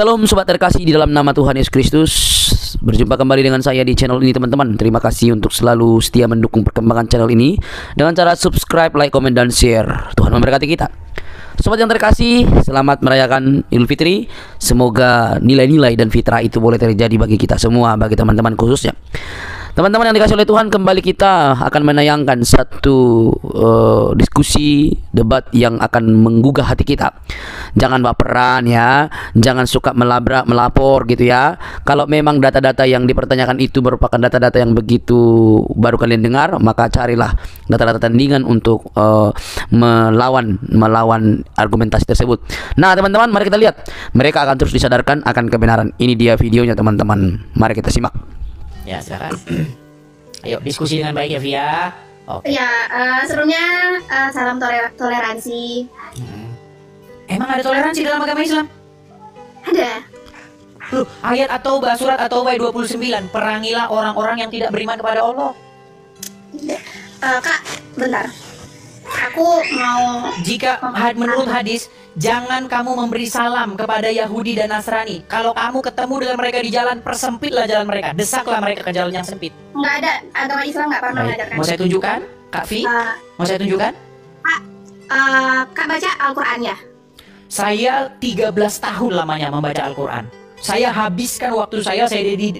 Shalom sobat terkasih di dalam nama Tuhan Yesus Kristus. Berjumpa kembali dengan saya di channel ini teman-teman. Terima kasih untuk selalu setia mendukung perkembangan channel ini dengan cara subscribe, like, komen, dan share. Tuhan memberkati kita. Sobat yang terkasih, selamat merayakan Idul Fitri. Semoga nilai-nilai dan fitrah itu boleh terjadi bagi kita semua, bagi teman-teman khususnya. Teman-teman yang dikasih oleh Tuhan, kembali kita akan menayangkan satu diskusi, debat yang akan menggugah hati kita. Jangan baperan ya, jangan suka melabrak, melapor gitu ya. Kalau memang data-data yang dipertanyakan itu merupakan data-data yang begitu baru kalian dengar, maka carilah data-data tandingan untuk melawan argumentasi tersebut. Nah teman-teman, mari kita lihat. Mereka akan terus disadarkan akan kebenaran. Ini dia videonya teman-teman. Mari kita simak. Ya, silakan. Ayo diskusi dengan baik ya, Via. Oke. Ya, sebelumnya salam toleransi. Emang ada toleransi dalam agama Islam? Ada. Loh, ayat At-Taubah surat At-Taubah 29, perangilah orang-orang yang tidak beriman kepada Allah. Kak, bentar. Aku mau Menurut hadis, jangan kamu memberi salam kepada Yahudi dan Nasrani. Kalau kamu ketemu dengan mereka di jalan, persempitlah jalan mereka, desaklah mereka ke jalan yang sempit. Nggak ada, agama Islam nggak pernah mengajarkan. Mau saya tunjukkan, Kak Vi? Mau saya tunjukkan? Kak baca Al-Quran ya? Saya 13 tahun lamanya membaca Al-Quran. Saya habiskan waktu saya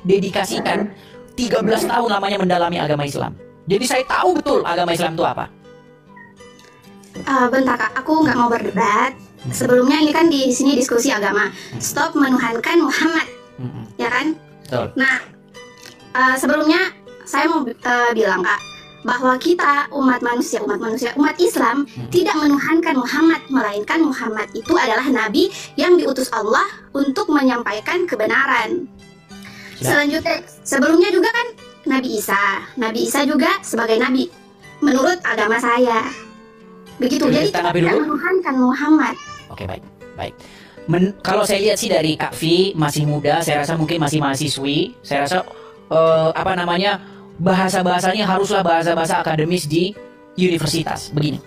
dedikasikan 13 tahun lamanya mendalami agama Islam. Jadi saya tahu betul agama Islam itu apa. Bentar Kak, aku nggak mau berdebat. Sebelumnya ini kan di sini diskusi agama. Stop menuhankan Muhammad, ya kan? Betul. Nah, sebelumnya saya mau bilang Kak, bahwa kita umat Islam tidak menuhankan Muhammad, melainkan Muhammad itu adalah nabi yang diutus Allah untuk menyampaikan kebenaran. Selanjutnya, sebelumnya juga kan Nabi Isa juga sebagai nabi menurut agama saya. Begitu, jadi kita tidak menuhankan Muhammad. Oke, baik. Kalau saya lihat sih dari Kak Vi masih muda, saya rasa mungkin masih mahasiswi. Saya rasa bahasa-bahasanya haruslah bahasa-bahasa akademis di universitas. Begini,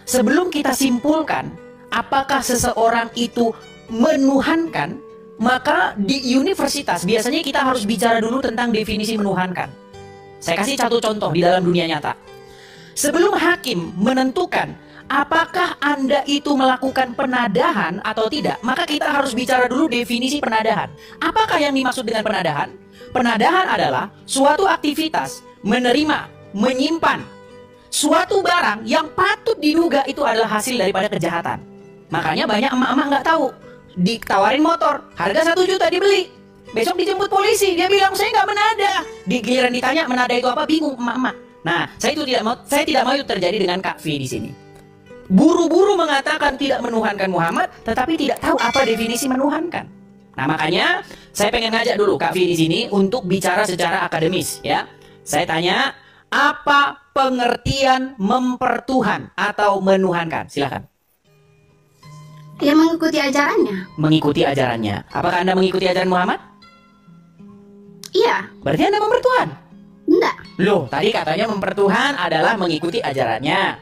sebelum kita simpulkan apakah seseorang itu menuhankan, maka di universitas biasanya kita harus bicara dulu tentang definisi menuhankan. Saya kasih satu contoh di dalam dunia nyata. Sebelum hakim menentukan apakah Anda itu melakukan penadahan atau tidak, maka kita harus bicara dulu definisi penadahan. Apakah yang dimaksud dengan penadahan? Penadahan adalah suatu aktivitas menerima, menyimpan suatu barang yang patut diduga itu adalah hasil daripada kejahatan. Makanya banyak emak-emak nggak tahu. Ditawarin motor, harga 1 juta dibeli. Besok dijemput polisi, dia bilang saya nggak menadah. Di giliran ditanya menadah itu apa, bingung emak-emak. Nah, saya tidak mau itu terjadi dengan Kak Vi di sini. Buru-buru mengatakan tidak menuhankan Muhammad, tetapi tidak tahu apa definisi menuhankan. Nah, makanya saya pengen ngajak dulu Kak Vi di sini untuk bicara secara akademis, ya. Saya tanya, apa pengertian mempertuhan atau menuhankan? Silakan. Ya, mengikuti ajarannya. Mengikuti ajarannya. Apakah Anda mengikuti ajaran Muhammad? Iya. Berarti Anda mempertuhan? Enggak. Loh, tadi katanya mempertuhan adalah mengikuti ajarannya.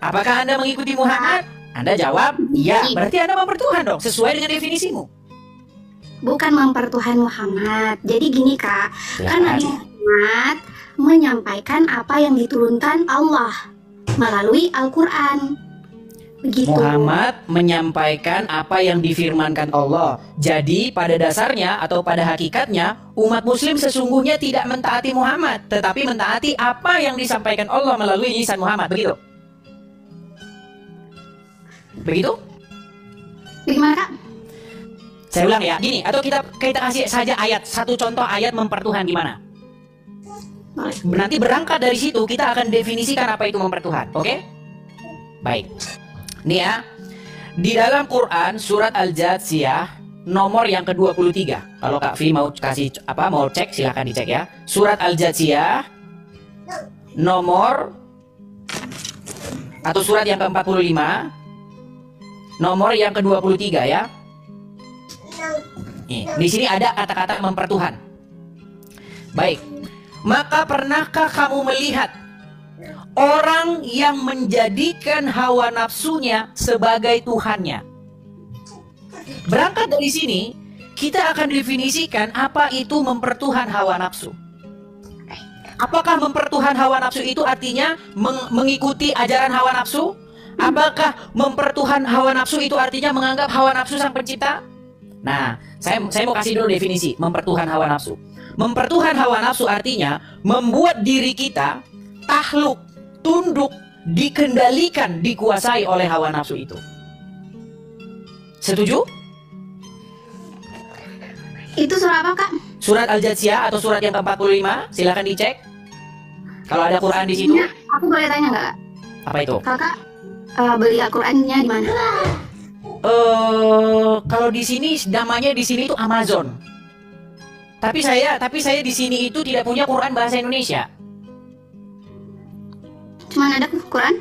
Apakah Anda mengikuti Muhammad? Anda jawab, iya. Berarti Anda mempertuhan dong, sesuai dengan definisimu. Bukan mempertuhan Muhammad. Jadi gini Kak, kan Nabi Muhammad menyampaikan apa yang diturunkan Allah melalui Al-Quran. Begitu. Muhammad menyampaikan apa yang difirmankan Allah. Jadi pada dasarnya atau pada hakikatnya umat muslim sesungguhnya tidak mentaati Muhammad, tetapi mentaati apa yang disampaikan Allah melalui lisan Muhammad. Begitu? Bagaimana Kak? Saya ulang ya, gini, atau kita kasih saja ayat, satu contoh ayat mempertuhan gimana? Nanti berangkat dari situ kita akan definisikan apa itu mempertuhan. Oke? Baik. Nih ya, di dalam Quran surat Al-Jathiyah nomor yang ke-23. Kalau Kak Vi mau cek silahkan dicek ya. Surat Al-Jathiyah nomor atau surat yang ke-45 nomor yang ke-23 ya. Di sini ada kata-kata mempertuhan. Baik. Maka pernahkah kamu melihat orang yang menjadikan hawa nafsunya sebagai Tuhannya? Berangkat dari sini, kita akan definisikan apa itu mempertuhan hawa nafsu. Apakah mempertuhan hawa nafsu itu artinya mengikuti ajaran hawa nafsu? Apakah mempertuhan hawa nafsu itu artinya menganggap hawa nafsu sang pencipta? Nah, saya mau kasih dulu definisi mempertuhan hawa nafsu. Mempertuhan hawa nafsu artinya membuat diri kita takluk, tunduk, dikendalikan, dikuasai oleh hawa nafsu itu. Setuju? Itu surah apa, Kak? Surat Al-Jathiyah atau surat yang ke-45, silakan dicek. Kalau ada Quran di situ. Ya, aku boleh tanya nggak, Kak? Apa itu? Kakak beli Al-Qur'annya di mana? Kalau di sini namanya di sini itu Amazon. Tapi saya di sini itu tidak punya Quran bahasa Indonesia. Cuman ada Quran?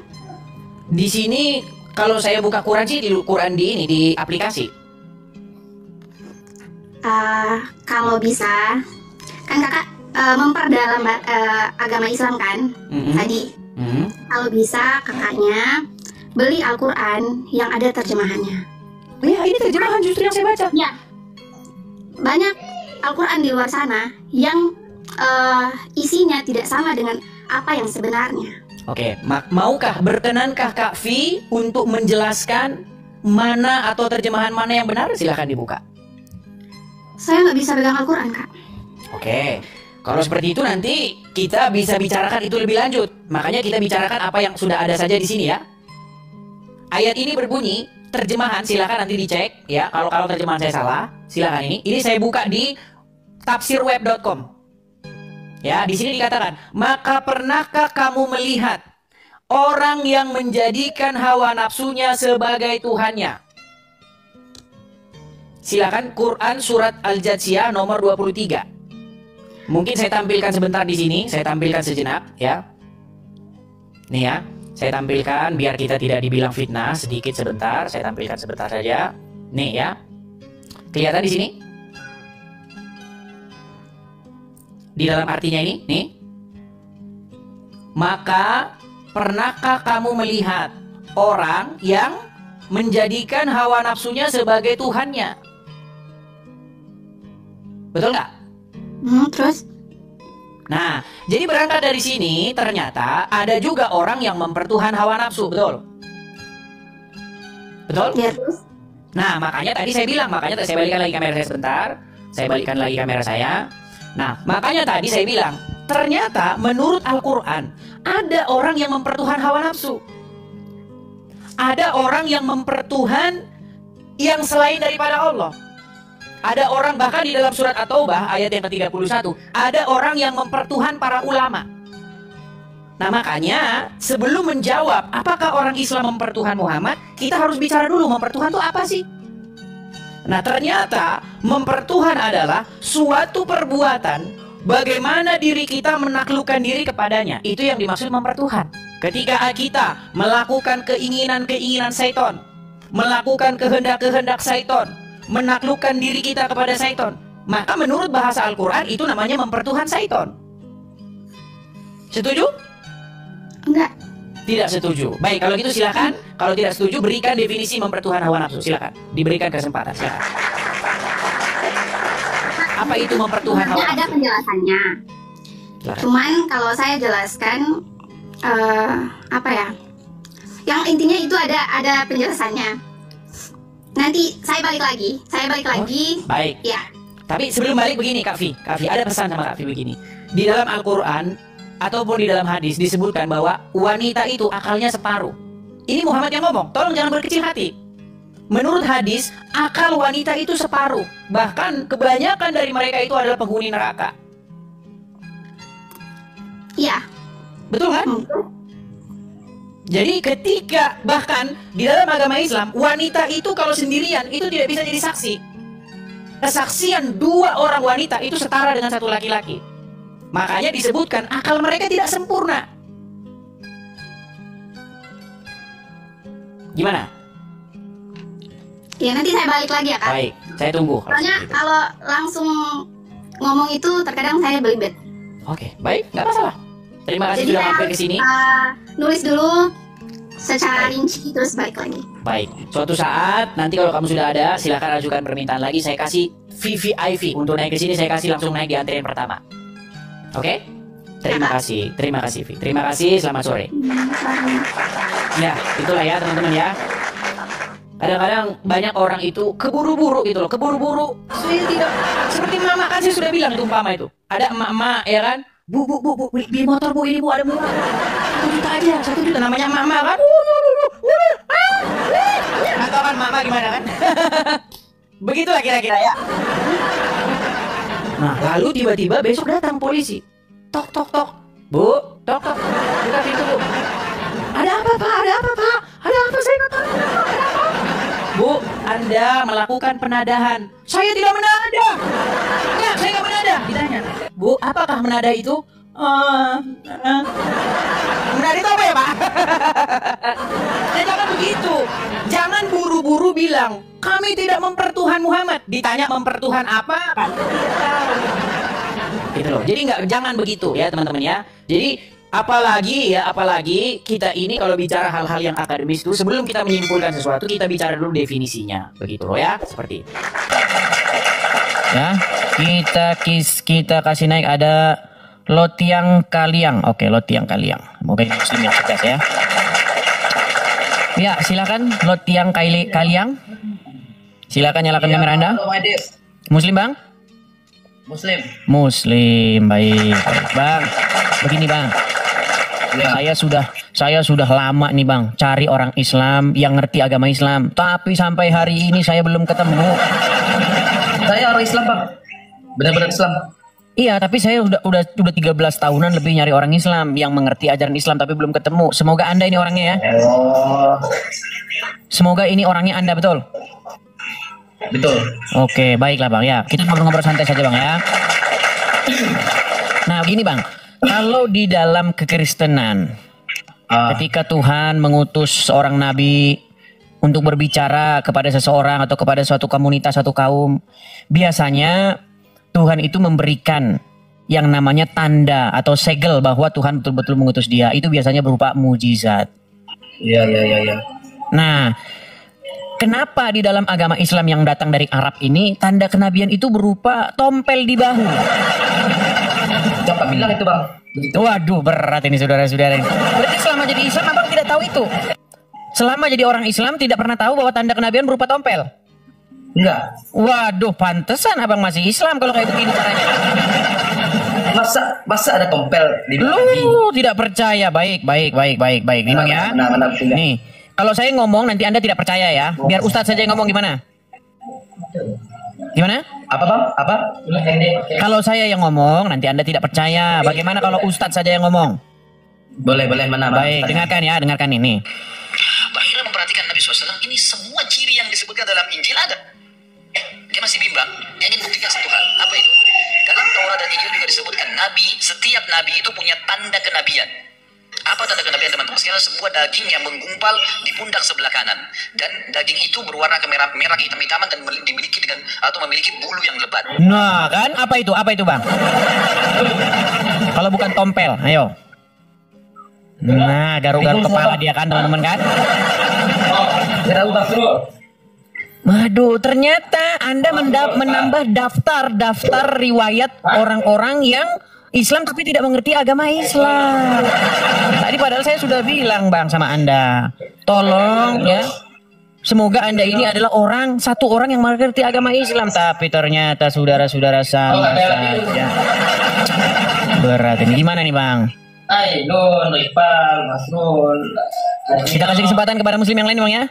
Di sini kalau saya buka Quran sih di Quran di aplikasi. Kalau bisa, kan kakak memperdalam agama Islam kan tadi. Kalau bisa kakaknya beli Al-Quran yang ada terjemahannya. Ya, ini terjemahan justru yang saya baca. Ya, banyak Al-Quran di luar sana yang isinya tidak sama dengan apa yang sebenarnya. Oke, maukah, berkenankah Kak Vi untuk menjelaskan mana atau terjemahan mana yang benar? Silahkan dibuka. Saya nggak bisa pegang Al-Quran, Kak. Oke, kalau seperti itu nanti kita bisa bicarakan itu lebih lanjut. Makanya kita bicarakan apa yang sudah ada saja di sini ya. Ayat ini berbunyi, terjemahan silakan nanti dicek ya. Kalau terjemahan saya salah, silakan ini. Ini saya buka di tafsirweb.com. Ya, di sini dikatakan, maka pernahkah kamu melihat orang yang menjadikan hawa nafsunya sebagai Tuhannya? Silakan Quran surat Al-Jathiyah nomor 23. Mungkin saya tampilkan sebentar di sini, saya tampilkan sejenak ya. Nih ya. Saya tampilkan biar kita tidak dibilang fitnah, sedikit sebentar, saya tampilkan sebentar saja. Nih ya. Kelihatan di sini? Di dalam artinya ini, nih. Maka pernahkah kamu melihat orang yang menjadikan hawa nafsunya sebagai Tuhannya? Betul nggak? Terus? Nah, jadi berangkat dari sini ternyata ada juga orang yang mempertuhan hawa nafsu, betul? Betul? Ya, terus? Nah, makanya tadi saya bilang, makanya saya balikan lagi kamera saya sebentar. Saya balikan lagi kamera saya. Nah, makanya tadi saya bilang, ternyata menurut Al-Quran ada orang yang mempertuhan hawa nafsu. Ada orang yang mempertuhan yang selain daripada Allah. Ada orang bahkan di dalam surat At-Taubah ayat yang ke-31, ada orang yang mempertuhan para ulama. Nah makanya sebelum menjawab apakah orang Islam mempertuhan Muhammad, kita harus bicara dulu mempertuhan itu apa sih? Nah ternyata mempertuhan adalah suatu perbuatan bagaimana diri kita menaklukkan diri kepadanya. Itu yang dimaksud mempertuhan. Ketika kita melakukan keinginan-keinginan syaitan, melakukan kehendak-kehendak syaitan, menaklukkan diri kita kepada syaitan, maka menurut bahasa Al-Quran itu namanya mempertuhan syaitan. Setuju? Enggak. Tidak setuju. Baik, kalau gitu silakan. Kalau tidak setuju, berikan definisi mempertuhan hawa nafsu. Silakan. Diberikan kesempatan. Silakan. Apa itu mempertuhan hawa nafsu? Ada penjelasannya. Silakan. Cuman kalau saya jelaskan, apa ya? Yang intinya itu ada penjelasannya. Nanti saya balik lagi. Baik. Ya. Tapi sebelum balik begini Kak Vi, ada pesan sama Kak Vi begini. Di dalam Al-Quran ataupun di dalam hadis disebutkan bahwa wanita itu akalnya separuh. Ini Muhammad yang ngomong, tolong jangan berkecil hati. Menurut hadis, akal wanita itu separuh. Bahkan kebanyakan dari mereka itu adalah penghuni neraka. Iya. Betul kan? Jadi ketika bahkan di dalam agama Islam, wanita itu kalau sendirian itu tidak bisa jadi saksi. Kesaksian dua orang wanita itu setara dengan satu laki-laki. Makanya disebutkan akal mereka tidak sempurna. Gimana? Ya nanti saya balik lagi ya Kak. Baik, saya tunggu. Soalnya kalau langsung ngomong itu terkadang saya belibet. Oke, baik, nggak masalah. Terima kasih Jadi sudah saya mampir ke sini. nulis dulu secara rinci terus balik lagi. Baik, suatu saat nanti kalau kamu sudah ada, silakan ajukan permintaan lagi. Saya kasih VVIP untuk naik ke sini. Saya kasih langsung naik di antrian pertama. Oke? Terima kasih, Vi. Terima kasih. Selamat sore. Ya, itulah ya teman-teman ya. Kadang-kadang banyak orang itu keburu-buru gitu loh, keburu-buru. Saya tidak seperti mama kan saya sudah bilang itu umpama itu. Ada emak-emak ya kan, bu beli motor bu, ini bu ada murah. 1 juta aja, 1 juta namanya mama kan. Atau kan mama gimana kan? Begitulah kira-kira ya. Nah lalu tiba-tiba besok datang polisi. Tok tok tok, bu, tok tok, buka pintu bu. Ada apa pak? Ada apa pak? Ada apa saya nggak tahu? Ada apa? Bu, Anda melakukan penadahan. Saya tidak menadah. Ya, saya nggak menadah. Ditanya, Bu, apakah menadah itu? Menadah itu apa ya, Pak? Ya, jangan begitu. Jangan buru-buru bilang, kami tidak mempertuhan Muhammad. Ditanya mempertuhan apa? Kan tidak tahu. Gitu loh. Jadi jangan begitu ya, teman-teman ya. Jadi apalagi kita ini kalau bicara hal-hal yang akademis itu sebelum kita menyimpulkan sesuatu kita bicara dulu definisinya, begitu loh ya, seperti itu. Ya, kita kasih naik ada Lotiang Kaliang. Oke, Lotiang Kaliang. Moga muslim yang cerdas ya. Ya, silakan Lotiang Kaliang. Silakan nyalakan kamera Anda. Muslim, Bang? Muslim, baik. Bang, begini, Bang. Ya. Saya sudah lama nih Bang cari orang Islam yang ngerti agama Islam, tapi sampai hari ini saya belum ketemu. Saya orang Islam Bang, benar-benar Islam. Iya, tapi saya udah 13 tahunan lebih nyari orang Islam yang mengerti ajaran Islam tapi belum ketemu. Semoga Anda ini orangnya ya. Oh. Semoga ini orangnya Anda, betul? Betul. Oke, baiklah Bang ya. Kita ngobrol-ngobrol santai saja Bang ya. Nah, begini Bang. Kalau di dalam kekristenan, ketika Tuhan mengutus seorang nabi untuk berbicara kepada seseorang atau kepada suatu komunitas, suatu kaum, biasanya Tuhan itu memberikan yang namanya tanda atau segel bahwa Tuhan betul-betul mengutus dia. Itu biasanya berupa mujizat. Iya. Nah, kenapa di dalam agama Islam yang datang dari Arab ini tanda kenabian itu berupa tompel di bahu? Siapa bilang itu Bang? Begitu. Waduh, berat ini saudara-saudara. Berarti selama jadi Islam Abang tidak tahu itu? Selama jadi orang Islam tidak pernah tahu bahwa tanda kenabian berupa tompel? Enggak. Waduh, pantesan Abang masih Islam kalau kayak begini caranya. Masa ada tompel di Lu tidak percaya. Baik. Nih Bang ya. Nih, kalau saya ngomong nanti Anda tidak percaya ya. Biar Ustadz saja yang ngomong gimana? Gimana? Apa Bang? Apa? Kalau saya yang ngomong nanti Anda tidak percaya. Bagaimana kalau Ustadz saja yang ngomong? Boleh mana? Baik, dengarkan ini. Bahira memperhatikan Nabi SAW, ini semua ciri yang disebutkan dalam Injil ada. Dia masih bimbang, dia ingin buktikan satu hal. Apa itu? Dalam Taurat dan Injil juga disebutkan setiap nabi itu punya tanda kenabian. Apa tanda kenabian teman-teman sekalian? Sebuah daging yang menggumpal di pundak sebelah kanan, dan daging itu berwarna kemerah hitam-hitaman dan memiliki bulu yang lebat. Nah kan, apa itu Bang? Kalau bukan tompel, ayo. Nah, garuk-garuk kepala dia kan teman-teman kan? Waduh, ternyata Anda menambah daftar riwayat orang-orang yang Islam tapi tidak mengerti agama Islam. Tadi padahal saya sudah bilang Bang sama Anda, tolong ya, semoga Anda ini adalah satu orang yang mengerti agama Islam. Tapi ternyata saudara-saudara sama saja. Berat ini, gimana nih Bang? Nun, Ripal, Mas Nun. Kita kasih kesempatan kepada muslim yang lain Bang ya.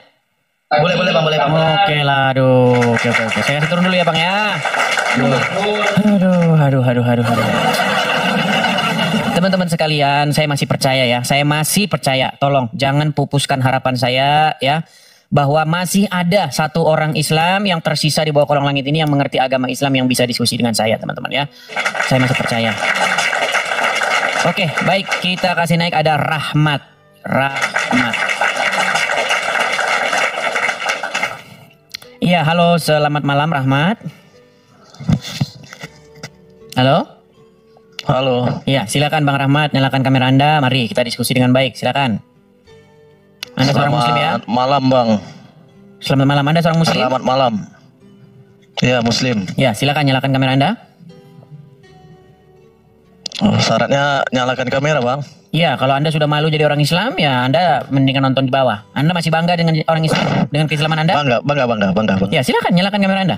Boleh Bang. Oke lah, aduh. Oke. Saya kasih turun dulu ya Bang ya. Aduh. Teman-teman sekalian, saya masih percaya ya. Tolong jangan pupuskan harapan saya ya, bahwa masih ada satu orang Islam yang tersisa di bawah kolong langit ini yang mengerti agama Islam yang bisa diskusi dengan saya, teman-teman ya. Saya masih percaya. Oke, baik, kita kasih naik ada Rahmat. Iya, halo, selamat malam Rahmat. Halo. Iya, silakan Bang Rahmat, nyalakan kamera Anda. Mari kita diskusi dengan baik, silakan. Anda seorang muslim ya? Selamat malam Bang. Selamat malam, Anda seorang muslim? Selamat malam. Ya muslim. Ya, silakan nyalakan kamera Anda. Syaratnya nyalakan kamera Bang. Iya, kalau Anda sudah malu jadi orang Islam, ya Anda mendingan nonton di bawah. Anda masih bangga dengan orang Islam, dengan keislaman Anda? Bangga. Ya, silakan nyalakan kamera Anda.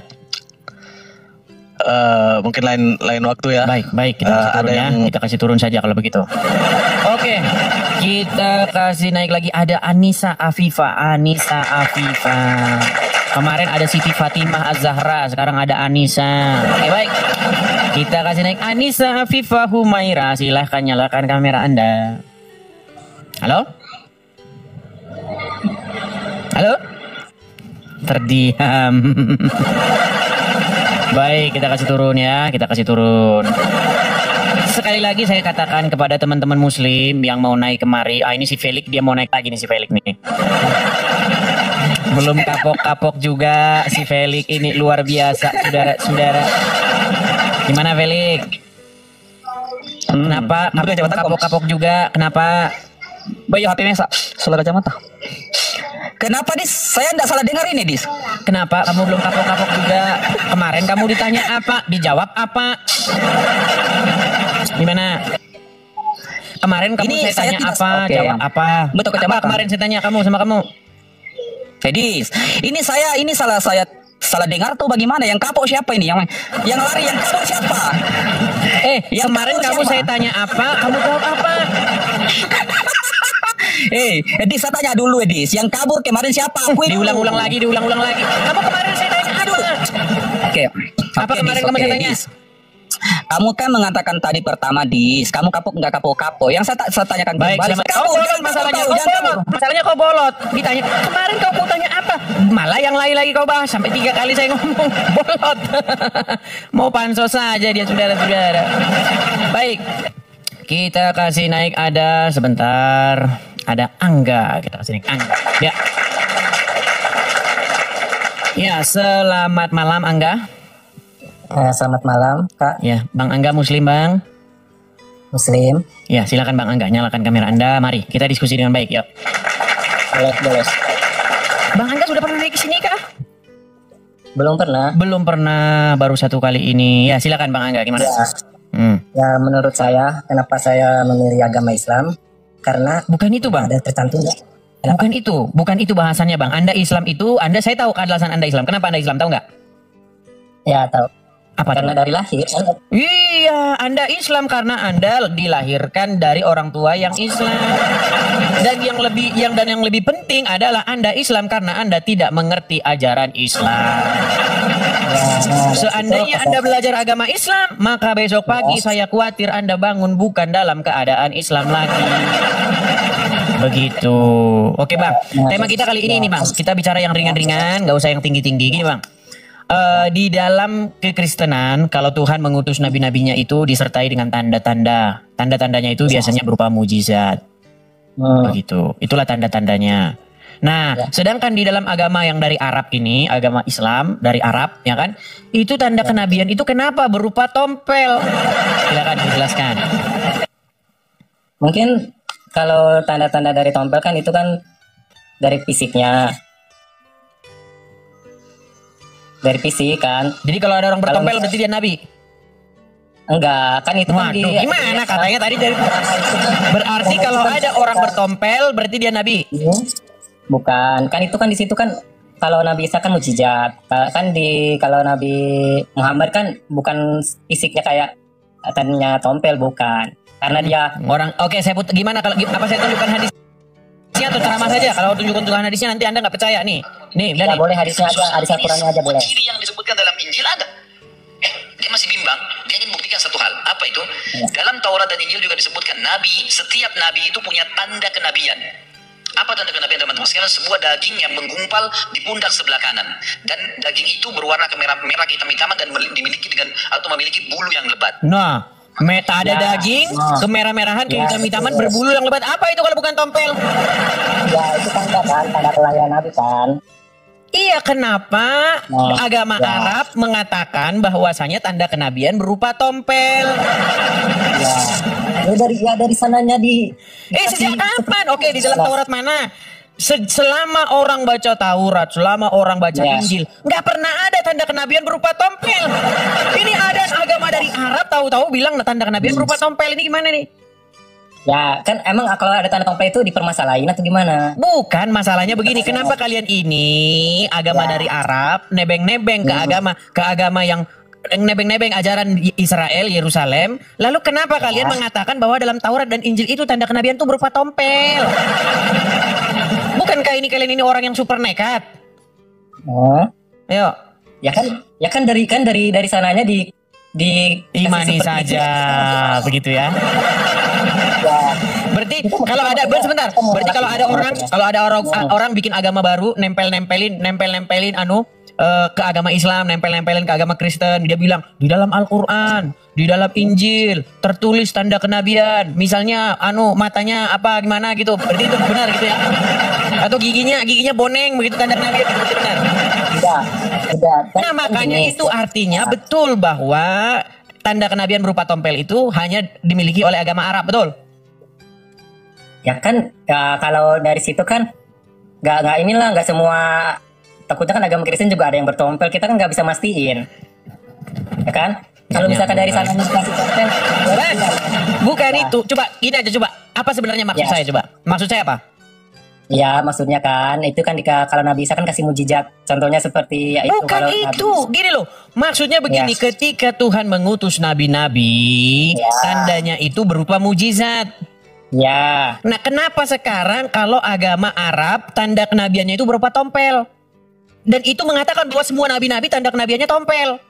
Mungkin lain waktu ya. Baik, kita kasih turun ya. Kita kasih turun saja kalau begitu. Oke, kita kasih naik lagi. Ada Anissa Afifa. Kemarin ada Siti Fatimah Az-Zahra, sekarang ada Anissa. Oke, baik. Kita kasih naik Anissa Afifa Humaira. Silahkan nyalakan kamera Anda. Halo? Terdiam. Baik, kita kasih turun ya. Sekali lagi saya katakan kepada teman-teman muslim yang mau naik kemari. Ini si Felix, dia mau naik lagi nih si Felix nih. Belum kapok-kapok juga si Felix ini, luar biasa saudara-saudara. Gimana Felix? Kenapa kapok-kapok juga? Kenapa? Bayu HP Mesa, salah kacamata. Kenapa Dis? Saya tidak salah dengar ini Dis. Kenapa kamu belum kapok-kapok juga? Kemarin kamu ditanya apa? Dijawab apa? Gimana? Kemarin kamu Ini saya tanya tidak- apa? Oke. Jawab apa? Betul, Apa kacamata. kemarin saya tanya kamu sama kamu? Dis, ini saya salah dengar tuh bagaimana? Yang kapok siapa ini? Yang lari yang kapok siapa? Yang Kemarin kapok kamu siapa? saya tanya apa? Kamu jawab apa? Dis, saya tanya dulu Dis. Yang kabur kemarin siapa? Akui dulu. Diulang-ulang lagi. Kamu kemarin saya tanya apa? Oke. Apa Oke, kemarin Dis, kamu oke, tanya? Dis. Kamu kan mengatakan tadi pertama Dis, kamu kapok nggak kapok-kapok? Yang saya tanyakan Baik, kembali. selamat. Kapok, Bolot jangan masalahnya. kapok, jangan kapok. Masalahnya kau bolot. Ditanya, kemarin kau tanya apa? Malah yang lain lagi kau bahas. Sampai 3 kali saya ngomong. Bolot. Mau pansos saja dia, saudara-saudara. Baik. Kita kasih naik sebentar. Ada Angga. Kita kasih naik Angga. Ya. Ya, selamat malam Angga. Selamat malam, Kak. Ya, Bang Angga Muslim, Bang. Muslim. Ya, silakan Bang Angga, nyalakan kamera Anda. Mari kita diskusi dengan baik, yuk. Boleh. Bang Angga sudah pernah naik ke sini kah? Belum pernah. Belum pernah, baru 1 kali ini. Ya, silakan Bang Angga, gimana? Ya, menurut saya, kenapa saya memilih agama Islam? Karena Bukan itu, Bang. ada tertentunya. Bukan itu bahasannya, Bang. Anda Islam itu, saya tahu alasan Anda Islam. Kenapa Anda Islam, tahu nggak? Ya, tahu. Apa? Karena dari lahir. Iya, Anda Islam karena Anda dilahirkan dari orang tua yang Islam. Dan yang lebih penting adalah Anda Islam karena Anda tidak mengerti ajaran Islam. Seandainya Anda belajar agama Islam, maka besok pagi saya khawatir Anda bangun bukan dalam keadaan Islam lagi. Begitu. Oke, Bang. Tema kita kali ini nih, Bang. Kita bicara yang ringan-ringan, nggak usah yang tinggi-tinggi. Gini, Bang. Di dalam kekristenan, kalau Tuhan mengutus nabi-nabinya itu disertai dengan tanda-tanda. Tanda-tandanya itu biasanya berupa mujizat. Begitu. Itulah tanda-tandanya. Nah, sedangkan di dalam agama yang dari Arab ini, agama Islam dari Arab, ya kan? Itu tanda kenabian itu kenapa berupa tompel? Silakan dijelaskan. Mungkin kalau tanda-tanda dari tompel kan itu kan dari fisiknya. Dari fisik kan. Jadi kalau ada orang bertompel Kalau- berarti dia nabi. Enggak, kan itu kan Waduh, gimana katanya tadi dari berarti kalau ada orang bertompel berarti dia nabi. Bukan, kan itu kan di situ kan kalau Nabi Isa kan mujizat. Kan kalau Nabi Muhammad kan bukan fisiknya kayak tandanya tompel, bukan. Karena dia Oke, saya gimana kalau apa saya tunjukkan hadisnya atau ceramah saja? Kalau tunjukkan hadisnya nanti Anda nggak percaya nih. Nih, lihat nggak nih. boleh hadisnya aja, hadis Al-Qur'annya aja boleh. Ciri yang disebutkan dalam Injil ada. Dia masih bimbang. Dia ingin buktikan satu hal. Apa itu? Dalam Taurat dan Injil juga disebutkan setiap nabi itu punya tanda kenabian. Apa tanda kenabian, teman-teman sekalian? Sebuah daging yang menggumpal di pundak sebelah kanan, dan daging itu berwarna kemerah hitam-hitaman dan memiliki bulu yang lebat. Nah, meta ada daging, kemerah-merahan, kehitam-hitaman, berbulu yang lebat. Apa itu kalau bukan tompel? Ya itu kan tanda kelahiran Nabi kan. Iya, kenapa agama Arab mengatakan bahwasanya tanda kenabian berupa tompel? Ya dari sananya di. Sejak kapan? Oke, di dalam Taurat mana? selama orang baca Taurat, selama orang baca Injil, nggak pernah ada tanda kenabian berupa tompel. Ini ada agama dari Arab tahu-tahu bilang tanda kenabian berupa tompel. Ini gimana nih? Ya kan emang kalau ada tanda tompel itu dipermasalahin atau gimana? Bukan, masalahnya begini, kenapa kalian ini agama dari Arab nebeng-nebeng ke agama yang nebeng-nebeng ajaran Israel, Yerusalem, lalu kenapa kalian mengatakan bahwa dalam Taurat dan Injil itu tanda kenabian itu berupa tompel? Bukankah ini kalian ini orang yang super nekat? Ayo. Ya kan dari sananya di imani saja begitu ya. Berarti kalau ada berarti kalau ada orang bikin agama baru, nempel-nempelin ke agama Islam, nempel-nempelin ke agama Kristen, dia bilang di dalam Al-Qur'an, di dalam Injil tertulis tanda kenabian, misalnya matanya apa gimana gitu. Berarti itu benar gitu ya. Atau giginya boneng begitu tanda kenabian gitu, benar. Udah. Nah, makanya itu artinya betul bahwa tanda kenabian berupa tompel itu hanya dimiliki oleh agama Arab, betul? Ya kan kalau dari situ kan nggak semua, takutnya kan agama Kristen juga ada yang bertompel, kita kan nggak bisa mastiin, ya kan? Kalau misalkan dari sana dikasih tompel, bukan itu. Coba gini aja, coba apa sebenarnya maksud saya, coba maksud saya apa? Ya maksudnya kan itu kan kalau Nabi Isa kan kasih mujizat, contohnya seperti ya itu. Bukan itu, gini loh, maksudnya begini, ketika Tuhan mengutus nabi-nabi, tandanya itu berupa mujizat. Ya. Nah, kenapa sekarang kalau agama Arab tanda kenabiannya itu berupa tompel? Dan itu mengatakan bahwa semua nabi-nabi tanda kenabiannya tompel.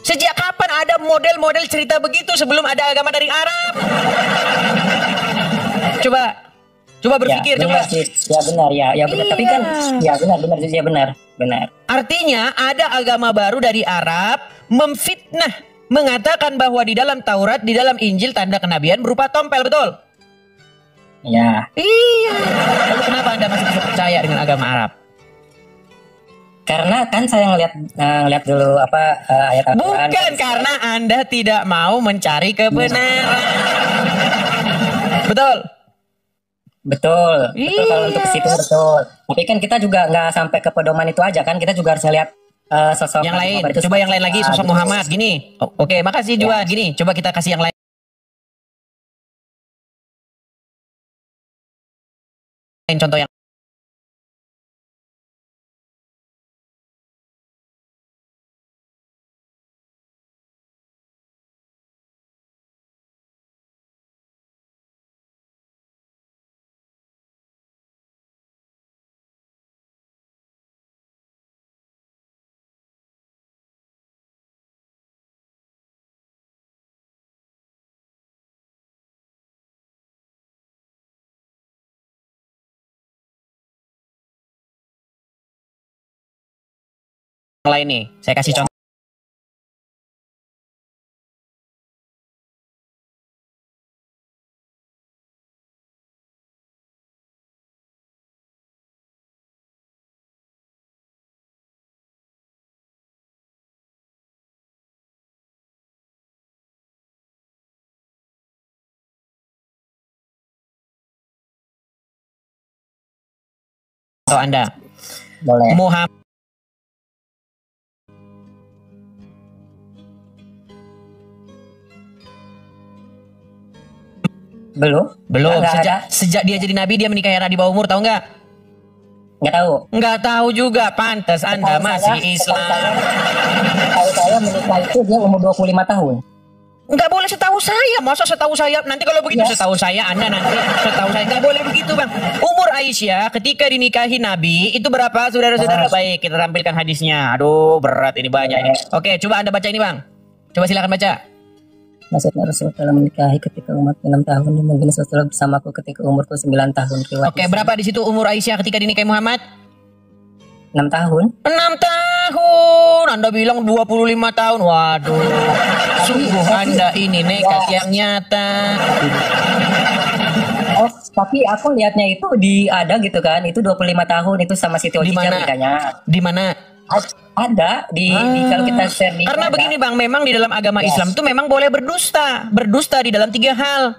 Sejak kapan ada model-model cerita begitu sebelum ada agama dari Arab? Coba berpikir, ya, coba. Ya benar, ya benar. Tapi kan ya benar. Artinya ada agama baru dari Arab memfitnah, mengatakan bahwa di dalam Taurat, di dalam Injil tanda kenabian berupa tompel, betul? Ya. Iya. Lalu kenapa Anda masih bisa percaya dengan agama Arab? Karena kan saya ngeliat dulu ayat Al-Quran. Bukan karena Anda tidak mau mencari kebenaran. Betul. Kalau untuk situ betul. Tapi kan kita juga nggak sampai ke pedoman itu aja kan, kita juga harus lihat sosok yang lain. Coba yang lain lagi, sosok Muhammad gini. Oke, makasih Juan. Gini, coba kita kasih yang lain. Contoh yang lain nih, saya kasih contoh. Anda. Boleh. Muhammad Belum. Sejak dia jadi nabi dia menikahi anak di bawah umur, tahu nggak? Nggak tahu juga. Pantas Anda masih Islam. Tahu saya menikah itu dia umur 25 tahun. Nggak boleh setahu saya. Masa setahu saya? Nanti kalau begitu setahu saya, Anda nanti setahu saya. Nggak boleh begitu, Bang. Umur Aisyah ketika dinikahi Nabi itu berapa, saudara-saudara? Baik, kita tampilkan hadisnya. Aduh, berat ini, banyak ini. Oke, coba Anda baca ini, Bang. Coba silakan baca. Maksudnya Rasulullah telah menikahi ketika umurku 6 tahun, mungkin Rasulullah bersamaku ketika umurku 9 tahun. Oke, berapa di situ umur Aisyah ketika dinikahi Muhammad? 6 tahun. 6 tahun. Anda bilang 25 tahun. Waduh. Sungguh Anda ini nekat yang nyata. Oh, tapi aku lihatnya itu ada gitu kan. Itu 25 tahun itu sama Siti Khadijah nikahnya. Di mana? Ada kalau kita share di. Karena begini Bang, memang di dalam agama Islam itu memang boleh berdusta di dalam 3 hal.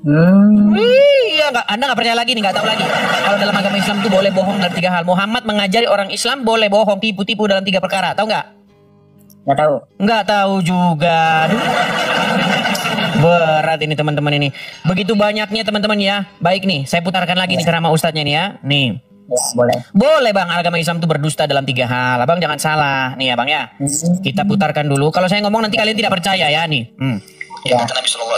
Iya, Anda nggak percaya lagi nih, nggak tahu lagi. Kalau dalam agama Islam itu boleh bohong dalam 3 hal. Muhammad mengajari orang Islam boleh bohong, tipu-tipu dalam 3 perkara. Tahu nggak? Nggak tahu. Nggak tahu juga. Aduh. Berat ini teman-teman ini. Begitu banyaknya teman-teman ya. Baik nih, saya putarkan lagi nih ceramah ustadznya nih ya. Nih. Ya, boleh. Boleh bang, agama Islam itu berdusta dalam 3 hal. Abang jangan salah. Nih ya bang ya. Kita putarkan dulu. Kalau saya ngomong nanti kalian tidak percaya ya nih. Ya, kata Nabi SAW,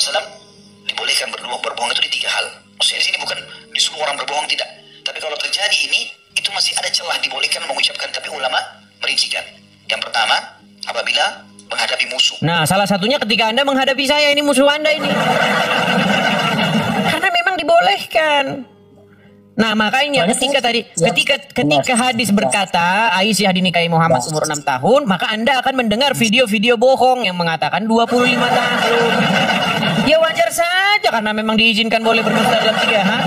dibolehkan berbohong itu di 3 hal. Maksudnya di sini bukan disuruh orang berbohong, tidak. Tapi kalau terjadi ini, itu masih ada celah dibolehkan mengucapkan. Tapi ulama merincikan. Yang pertama, apabila menghadapi musuh. Nah, salah satunya ketika Anda menghadapi saya, ini musuh Anda ini. Karena memang dibolehkan. Nah, makanya ketika hadis berkata Aisyah dinikahi Muhammad umur 6 tahun, maka Anda akan mendengar video-video bohong yang mengatakan 25 tahun. Ya wajar saja karena memang diizinkan boleh berdusta dalam 3 hal.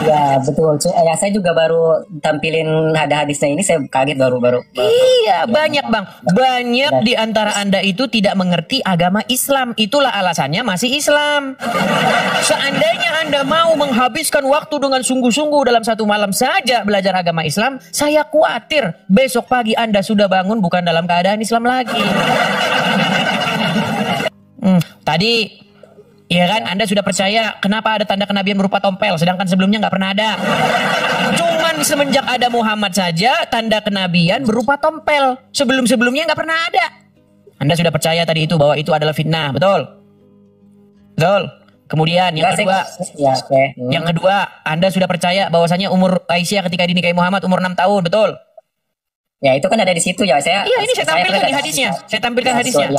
Ya betul. Ya saya juga baru tampilin hadisnya ini, saya kaget baru. Iya, banyak bang. Banyak di antara Anda itu tidak mengerti agama Islam. Itulah alasannya masih Islam. Seandainya Anda mau menghabiskan waktu dengan sungguh-sungguh dalam 1 malam saja belajar agama Islam, saya khawatir besok pagi Anda sudah bangun bukan dalam keadaan Islam lagi. Tadi iya kan, Anda sudah percaya kenapa ada tanda kenabian berupa tompel, sedangkan sebelumnya nggak pernah ada. Cuman semenjak ada Muhammad saja, tanda kenabian berupa tompel. Sebelum-sebelumnya nggak pernah ada. Anda sudah percaya tadi itu bahwa itu adalah fitnah, betul? Betul. Kemudian yang kedua, yang kedua, Anda sudah percaya bahwasanya umur Aisyah ketika dinikahi Muhammad umur 6 tahun, betul? Ya itu kan ada di situ ya saya. Iya, ini saya tampilkan di hadisnya. Saya tampilkan hadisnya.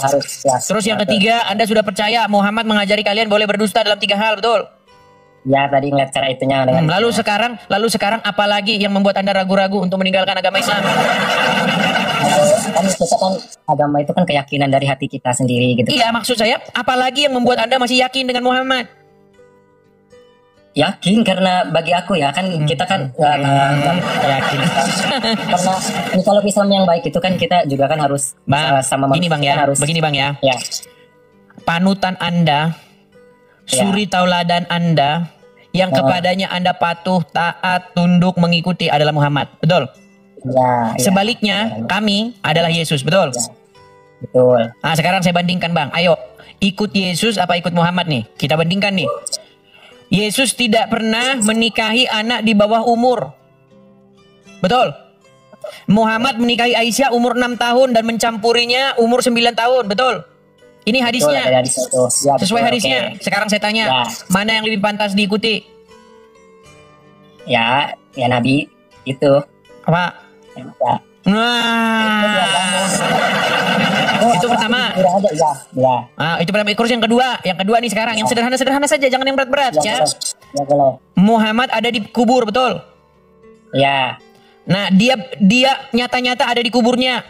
Terus yang ketiga, Anda sudah percaya Muhammad mengajari kalian boleh berdusta dalam 3 hal, betul? Ya tadi ngeliat cara itunya. Lalu sekarang apalagi yang membuat Anda ragu-ragu untuk meninggalkan agama Islam? Kan kita kan agama itu kan keyakinan dari hati kita sendiri gitu. Iya, maksud saya apalagi yang membuat Anda masih yakin dengan Muhammad? Yakin karena bagi aku ya kan kita kan yakin karena kalau Islam yang baik itu kan kita juga kan harus sama begini bang ya, harus begini bang ya. Ya. Panutan Anda, suri tauladan Anda, yang kepadanya Anda patuh, taat, tunduk, mengikuti adalah Muhammad, betul? Ya. Sebaliknya kami adalah Yesus, betul? Ya. Betul. Nah sekarang saya bandingkan bang, ayo ikut Yesus apa ikut Muhammad nih? Kita bandingkan nih. Yesus tidak pernah menikahi anak di bawah umur. Betul? Muhammad menikahi Aisyah umur 6 tahun dan mencampurinya umur 9 tahun. Betul? Ini hadisnya. Betul, ya, sesuai hadisnya. Okay. Sekarang saya tanya, mana yang lebih pantas diikuti? Ya Nabi itu. Apa? Ya. Nah, itu pertama. Ya. Itu pertama. Terus yang kedua nih sekarang yang sederhana saja, jangan yang berat-berat ya. Ya boleh. Muhammad ada di kubur, betul? Ya. Nah, dia nyata-nyata ada di kuburnya.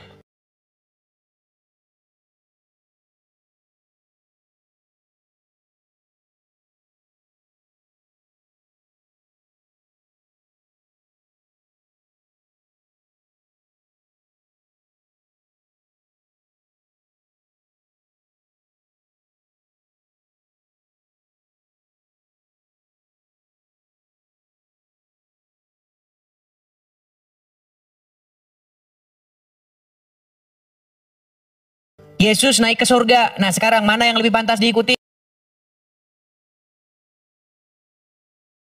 Yesus naik ke surga. Nah, sekarang mana yang lebih pantas diikuti?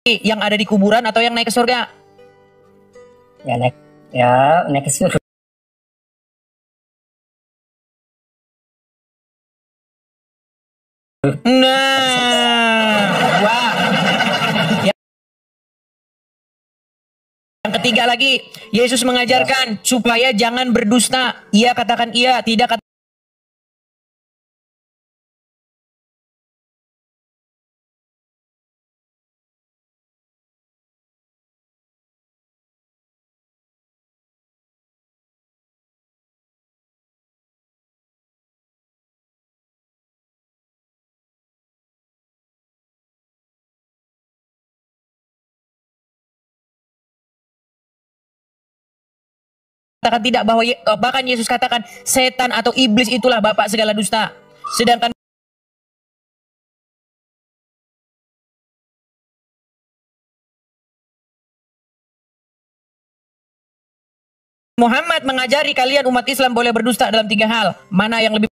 Yang ada di kuburan atau yang naik ke surga? Naik ke surga. Nah, wah. Yang ketiga lagi, Yesus mengajarkan supaya jangan berdusta. Ia katakan iya, tidak katakan tidak, bahwa bahkan Yesus katakan setan atau iblis itulah bapak segala dusta. Sedangkan Muhammad mengajari kalian umat Islam boleh berdusta dalam 3 hal. Mana yang lebih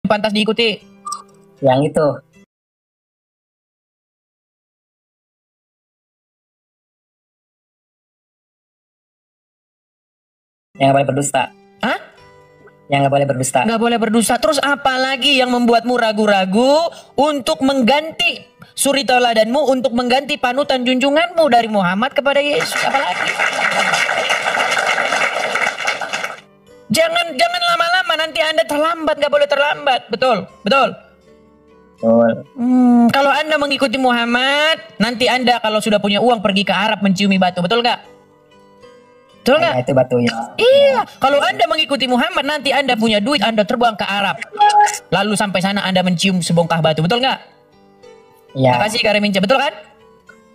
pantas diikuti? Yang itu. Yang nggak boleh berdusta. Hah? Yang nggak boleh berdusta. Nggak boleh berdusta. Terus apa lagi yang membuatmu ragu-ragu untuk mengganti suri tauladanmu, untuk mengganti panutan junjunganmu dari Muhammad kepada Yesus? Apa lagi? Jangan lama-lama, nanti Anda terlambat. Nggak boleh terlambat. Betul? Betul. Kalau Anda mengikuti Muhammad, nanti Anda kalau sudah punya uang pergi ke Arab menciumi batu. Betul nggak? Betul nggak? Nah, itu batunya. Iya, kalau Anda mengikuti Muhammad, nanti Anda punya duit, Anda terbang ke Arab. Lalu sampai sana Anda mencium sebongkah batu, betul nggak? Iya. Makasih Kak Reminca, betul kan?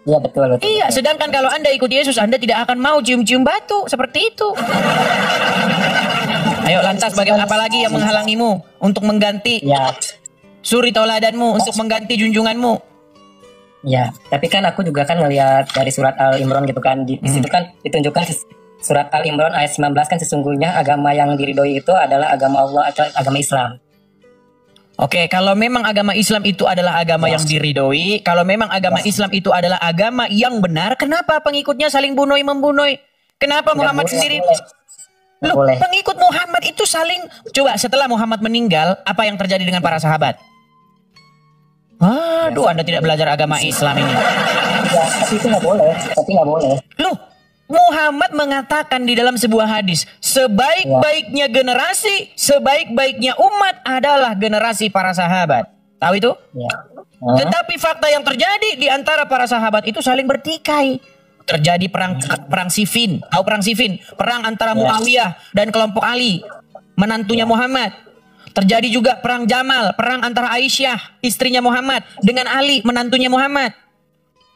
Iya, betul. Iya, sedangkan kalau Anda ikut Yesus, Anda tidak akan mau cium-cium batu, seperti itu. Ayo lantas bagaimana, apa lagi yang menghalangimu untuk mengganti suri tauladanmu, untuk mengganti junjunganmu? Ya, tapi kan aku juga kan ngelihat dari surat Al-Imran gitu kan, di situ kan ditunjukkan surat Al-Imran ayat 19 kan sesungguhnya agama yang diridhoi itu adalah agama Allah atau agama Islam. Oke, kalau memang agama Islam itu adalah agama yang diridhoi, kalau memang agama Islam itu adalah agama yang benar, kenapa pengikutnya saling bunuh-membunuh? Kenapa Muhammad sendiri? Loh, pengikut Muhammad itu saling, coba setelah Muhammad meninggal, apa yang terjadi dengan para sahabat? Aduh, Anda tidak belajar agama Islam ini. Ya, tapi itu nggak boleh. Tapi nggak boleh. Loh, Muhammad mengatakan di dalam sebuah hadis, sebaik-baiknya generasi, sebaik-baiknya umat adalah generasi para sahabat. Tahu itu? Ya. Tetapi fakta yang terjadi di antara para sahabat itu saling bertikai. Terjadi perang Siffin. Tahu perang Siffin? Perang antara Muawiyah dan kelompok Ali, menantunya Muhammad. Terjadi juga perang Jamal, perang antara Aisyah, istrinya Muhammad, dengan Ali, menantunya Muhammad.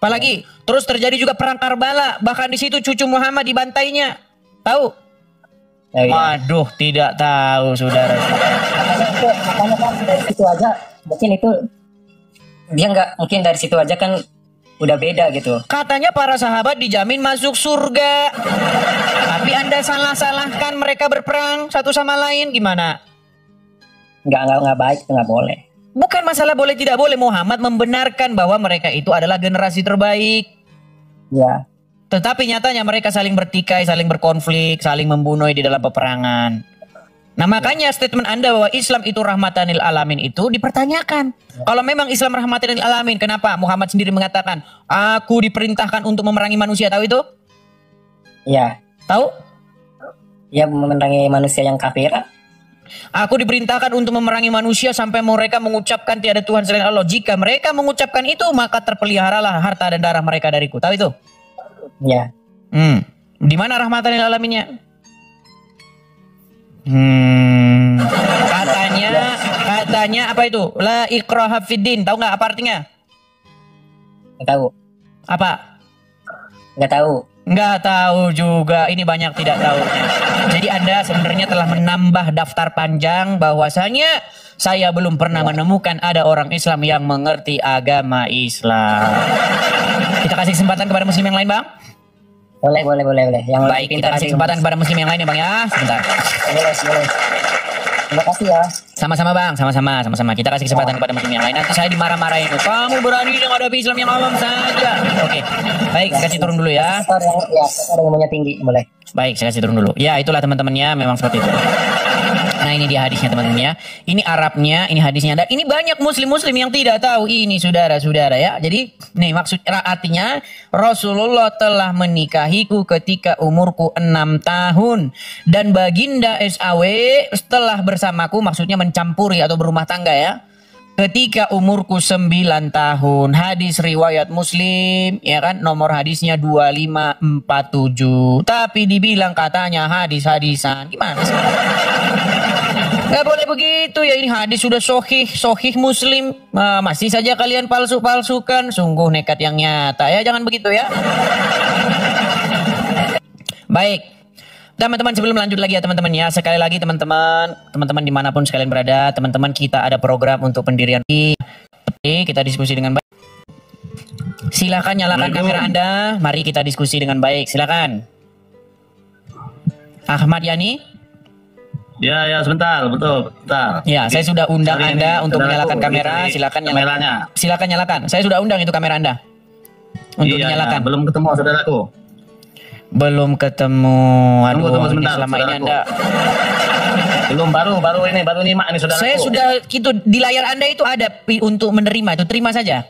Apalagi, terus terjadi juga perang Karbala, bahkan di situ cucu Muhammad dibantainya. Tahu? Waduh, tidak tahu, saudara. Makanya kan dari situ aja, mungkin itu dia nggak, mungkin dari situ aja kan udah beda gitu. Katanya para sahabat dijamin masuk surga. Tapi Anda salah-salahkan mereka berperang satu sama lain, gimana? Nggak baik, itu nggak boleh. Bukan masalah boleh tidak boleh. Muhammad membenarkan bahwa mereka itu adalah generasi terbaik. Ya. Tetapi nyatanya mereka saling bertikai, saling berkonflik, saling membunuh di dalam peperangan. Nah makanya statement Anda bahwa Islam itu rahmatan lil alamin itu dipertanyakan. Kalau memang Islam rahmatan lil alamin, kenapa Muhammad sendiri mengatakan, aku diperintahkan untuk memerangi manusia, tahu itu? Iya. Tahu? Ya, memerangi manusia yang kafir. Aku diperintahkan untuk memerangi manusia sampai mereka mengucapkan tiada Tuhan selain Allah. Jika mereka mengucapkan itu, maka terpeliharalah harta dan darah mereka dariku. Tahu itu? Ya. Di mana rahmatan lil alaminnya? Katanya apa itu? La ikraha fiddin. Tahu nggak apa artinya? Nggak tahu. Apa? Nggak tahu. Nggak tahu juga. Ini banyak tidak tahunya. Jadi Anda sebenarnya telah menambah daftar panjang bahwasanya saya belum pernah menemukan ada orang Islam yang mengerti agama Islam. Kita kasih kesempatan kepada muslim yang lain, Bang? Boleh. Yang baik, kita kasih kesempatan kepada muslim yang lain ya, Bang ya. Sebentar. Boleh. Terima kasih ya. Sama-sama Bang, sama-sama. Kita kasih kesempatan kepada muslim yang lain. Nanti saya dimarah-marahin. Kamu berani menghadapi Islam yang awam saja. Oke. Baik, kasih turun dulu ya. Ada yang tinggi, boleh. Baik, saya kasih turun dulu. Ya, itulah teman-temannya, memang seperti itu. Nah, ini dia hadisnya teman-teman ya. Ini Arabnya, ini hadisnya. Dan ini banyak muslim-muslim yang tidak tahu ini, saudara-saudara ya. Jadi, nih maksud artinya Rasulullah telah menikahiku ketika umurku 6 tahun dan baginda SAW setelah bersamaku, maksudnya mencampuri atau berumah tangga ya, ketika umurku 9 tahun. Hadis riwayat Muslim, ya kan, nomor hadisnya 2547. Tapi dibilang katanya hadis-hadisan. Gimana sih? Gak boleh begitu ya, ini hadis sudah sohih Muslim. Masih saja kalian palsu-palsukan. Sungguh nekat yang nyata ya, jangan begitu ya. Baik. Teman-teman, sebelum lanjut lagi ya teman-teman ya, sekali lagi teman-teman dimanapun sekalian berada, teman-teman kita ada program untuk pendirian. Kita diskusi dengan baik. Silakan nyalakan kamera Anda. Mari kita diskusi dengan baik. Silakan. Ahmad Yani. Ya, sebentar, betul, bentar. Ya, saya sudah undang Sorry, Anda ini untuk saudaraku, menyalakan kamera. ini Silakan kameranya. nyalakan. Silakan nyalakan. Saya sudah undang itu kamera Anda untuk Iya, dinyalakan. belum ketemu saudaraku. Belum ketemu. Aduh, Tunggu ini sebentar, selama ini saudaraku. Anda. Belum, baru nyimak ini saudaraku. Saya sudah gitu di layar Anda itu ada untuk menerima itu, terima saja.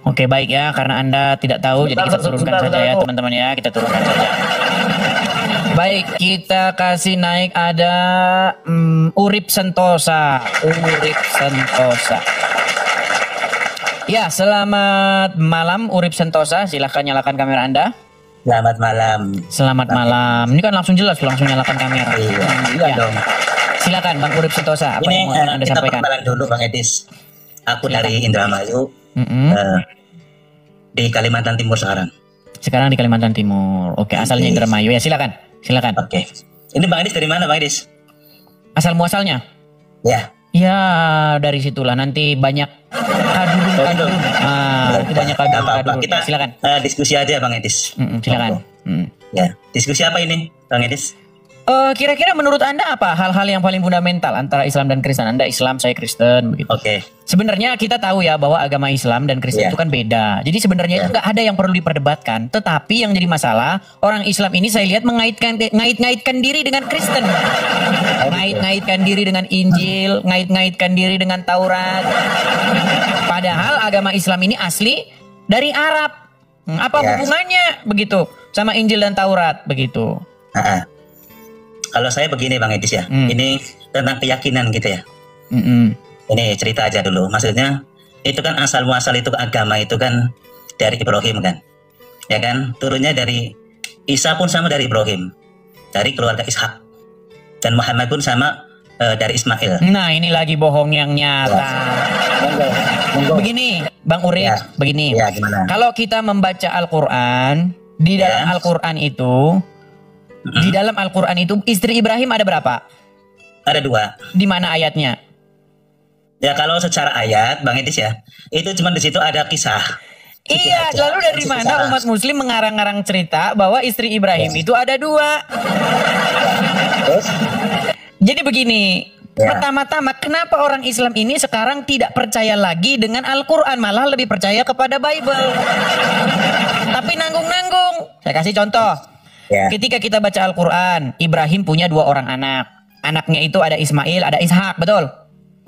Oke, baik ya, karena Anda tidak tahu jadi kita turunkan saja ya teman-teman ya, kita turunkan saja. Baik, kita kasih naik ada Urip Sentosa. Ya, selamat malam Urip Sentosa, silahkan nyalakan kamera Anda. Selamat malam. Selamat malam. Ini kan langsung jelas, langsung nyalakan kamera. Iya Ya. dong. Silakan Bang Urip Sentosa, apa Ini yang mau Anda kita sampaikan? perkenalan dulu Bang Edis. Aku Silakan. dari Indramayu di Kalimantan Timur sekarang. Sekarang di Kalimantan Timur. Oke, asalnya Indramayu ya, silakan. Silakan. Oke. Ini Bang Edis dari mana Bang Edis? Asal muasalnya? Ya. Ya, dari situlah nanti banyak kadurun. Nanti banyak Gak apa-apa. kadurun. Kita Silakan. diskusi aja Bang Edis. Silakan. Ya. Diskusi apa ini Bang Edis? Kira-kira menurut Anda apa hal-hal yang paling fundamental antara Islam dan Kristen? Anda Islam, saya Kristen, begitu. Oke. Sebenarnya kita tahu ya bahwa agama Islam dan Kristen itu kan beda. Jadi sebenarnya itu nggak ada yang perlu diperdebatkan. Tetapi yang jadi masalah, orang Islam ini saya lihat ngait-ngaitkan diri dengan Kristen. Ngait-ngaitkan diri dengan Injil, ngait-ngaitkan diri dengan Taurat. Padahal agama Islam ini asli dari Arab. Apa hubungannya begitu sama Injil dan Taurat begitu? Kalau saya begini Bang Edis ya, ini tentang keyakinan gitu ya. Ini cerita aja dulu. Maksudnya itu kan asal muasal itu agama itu kan dari Ibrahim kan, ya kan? Turunnya dari Isa pun sama dari Ibrahim, dari keluarga Ishak, dan Muhammad pun sama dari Ismail. Nah ini lagi bohong yang nyata. Begini, Bang Urip, begini. Ya, gimana? Kalau kita membaca Al-Quran, di dalam Al-Quran itu. Di dalam Al-Quran itu istri Ibrahim ada berapa? Ada 2. Di mana ayatnya? Ya kalau secara ayat Bang Edis ya, itu cuma di situ ada kisah. Iya, lalu dari mana umat muslim mengarang-arang cerita bahwa istri Ibrahim itu ada 2? Jadi begini, pertama-tama kenapa orang Islam ini sekarang tidak percaya lagi dengan Al-Quran, malah lebih percaya kepada Bible. Tapi nanggung-nanggung. Saya kasih contoh. Ketika kita baca Al-Quran, Ibrahim punya 2 orang anak. Anaknya itu ada Ismail, ada Ishak, betul?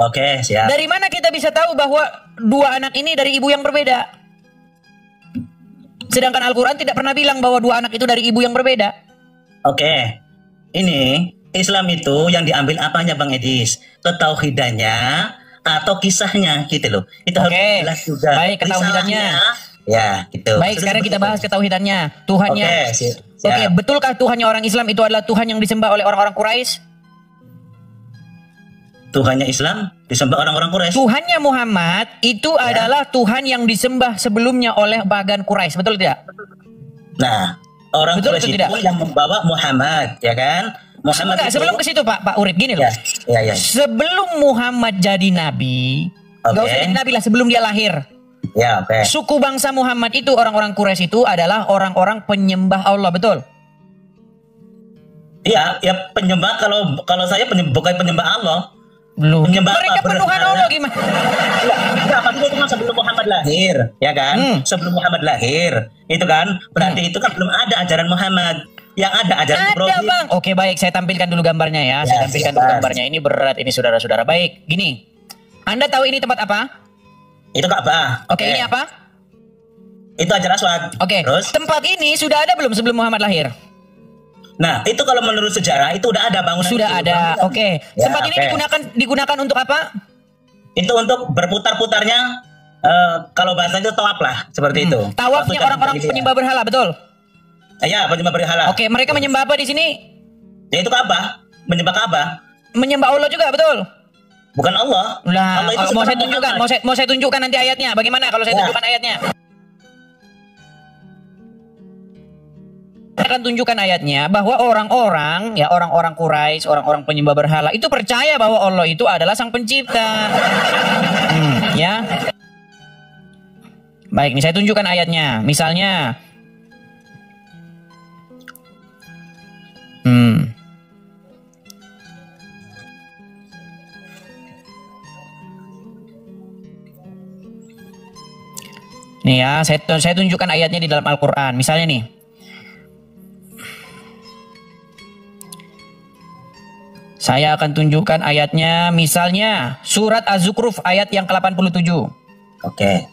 Oke, siap. Dari mana kita bisa tahu bahwa 2 anak ini dari ibu yang berbeda? Sedangkan Al-Quran tidak pernah bilang bahwa 2 anak itu dari ibu yang berbeda. Oke, ini Islam itu yang diambil apanya Bang Edis? Ketauhidannya atau kisahnya gitu loh. Itu harus jelas juga. Baik, ketauhidannya. Ya, gitu. Baik, sekarang kita bahas ketauhidannya. Tuhannya. Oke, betulkah Tuhannya orang Islam itu adalah Tuhan yang disembah oleh orang-orang Quraisy? Tuhannya Islam disembah orang-orang Quraisy. Tuhannya Muhammad itu adalah Tuhan yang disembah sebelumnya oleh pagan Quraisy, betul tidak? Nah, orang Quraisy itu yang membawa Muhammad, ya kan? Muhammad sebelum ke situ Pak Urip, gini loh. Ya. Sebelum Muhammad jadi nabi, nggak usah jadi nabi lah, sebelum dia lahir. Ya, oke. Suku bangsa Muhammad itu, orang-orang Quraisy itu adalah orang-orang penyembah Allah, betul? Iya, ya penyembah, kalau saya bukan penyembah Allah. Belum. Penyembah mereka penuhan Allah gimana? Enggak, maksudnya itu kan sebelum Muhammad lahir, ya kan? Sebelum Muhammad lahir, itu kan berarti itu kan belum ada ajaran Muhammad. Yang ada ajaran Ibrahim. Bang. Oke, baik, saya tampilkan dulu gambarnya ya. Saya tampilkan dulu gambarnya. Ini berat ini saudara-saudara. Baik, gini. Anda tahu ini tempat apa? Itu Ka'bah. Oke, ini apa? Itu Hajar Aswad. Oke. Terus tempat ini sudah ada belum sebelum Muhammad lahir? Nah, itu kalau menurut sejarah itu udah ada bangunan. Sudah itu, ada. Oke. Ya, tempat ini digunakan untuk apa? Itu untuk berputar-putarnya kalau bahasanya itu tawaf lah, seperti itu. Tawafnya orang-orang penyembah berhala, betul? Iya, penyembah berhala. Oke, mereka menyembah apa di sini? Ya itu Ka'bah, menyembah Ka'bah. Menyembah Allah juga, betul? Bukan Allah. Nah, Allah itu mau saya tunjukkan, mau saya tunjukkan nanti ayatnya. Bagaimana kalau saya tunjukkan ayatnya? Saya akan tunjukkan ayatnya bahwa orang-orang Quraisy, orang-orang penyembah berhala itu percaya bahwa Allah itu adalah sang pencipta. Ya. Baik, ini saya tunjukkan ayatnya. Misalnya, nih ya, saya tunjukkan ayatnya di dalam Al-Quran. Misalnya nih, saya akan tunjukkan ayatnya. Misalnya surat Az-Zukhruf ayat yang ke-87. Oke.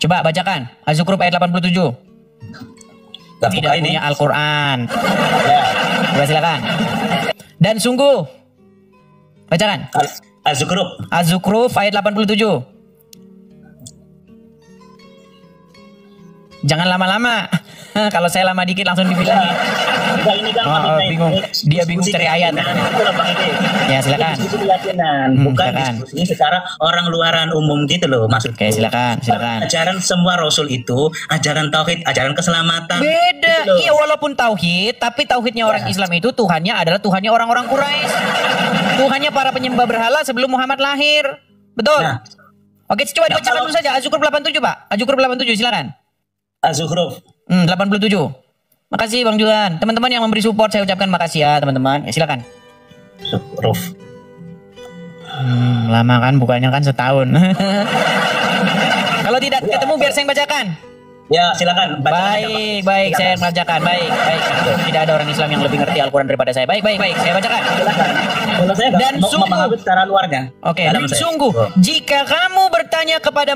Coba bacakan Az-Zukhruf ayat 87. Tidak punya Al-Quran. Coba silakan. Dan sungguh, bacakan Az-Zukhruf. Az-Zukhruf ayat 87. Jangan lama-lama. Kalau saya lama dikit langsung dibilangin. Enggak, ini kan bingung. Dia bingung cari ayat. Ya silakan. Diskusi keyakinan, bukan diskusi secara orang luaran umum gitu loh maksudnya. Oke, silakan. Ajaran semua rasul itu ajaran tauhid, ajaran keselamatan. Beda. Gitu Iya, walaupun tauhid, tapi tauhidnya orang Islam itu Tuhannya adalah Tuhannya orang-orang Quraisy. Tuhannya para penyembah berhala sebelum Muhammad lahir. Betul. Nah. Oke, coba dibacakan dulu saja Az-Zukhruf 87, Pak. Az-Zukhruf 87, silakan. Az-Zukhruf 87. Makasih Bang Juan. Teman-teman yang memberi support saya ucapkan makasih ya teman-teman. Ya silakan. Zukhruf. Lama kan bukanya kan setahun. Kalau tidak ketemu biar saya yang bacakan. Ya silakan. Baik, saya yang bacakan. Baik. Tidak ada orang Islam yang lebih ngerti Al-Quran daripada saya. Baik, saya bacakan. Kalau saya dan mau memahami secara luarnya. Oke, dan sungguh jika kamu bertanya kepada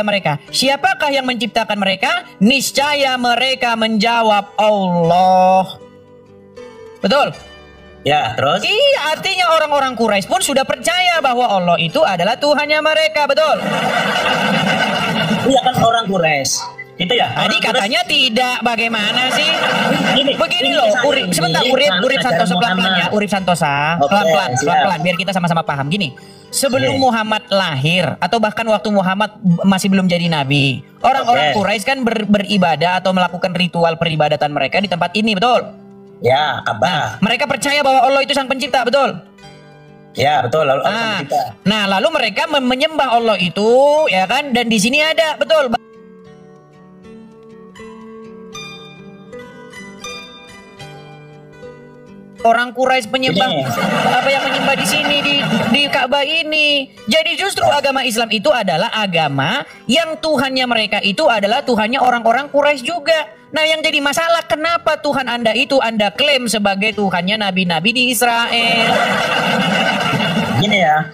mereka, siapakah yang menciptakan mereka? Niscaya mereka menjawab Allah. Betul? Ya, terus? Iya, artinya orang-orang Quraisy pun sudah percaya bahwa Allah itu adalah Tuhannya mereka, betul? Iya kan orang Quraisy. Itu ya. Tadi katanya tidak. Bagaimana sih? Begini loh, Urip Santosa pelan-pelan ya, Urip Santosa. Pelan-pelan biar kita sama-sama paham. Gini, sebelum Muhammad lahir atau bahkan waktu Muhammad masih belum jadi nabi, orang-orang Quraisy kan beribadah atau melakukan ritual peribadatan mereka di tempat ini, betul? Ya, Ka'bah. Mereka percaya bahwa Allah itu sang pencipta, betul? Ya, betul. Lalu mereka menyembah Allah itu, ya kan? Dan di sini ada, betul. Orang Quraisy menyembah apa yang menyembah di sini di Ka'bah ini. Jadi justru agama Islam itu adalah agama yang Tuhannya mereka itu adalah Tuhannya orang-orang Quraisy juga. Nah, yang jadi masalah kenapa Tuhan Anda itu Anda klaim sebagai Tuhannya nabi-nabi di Israel? Gini ya.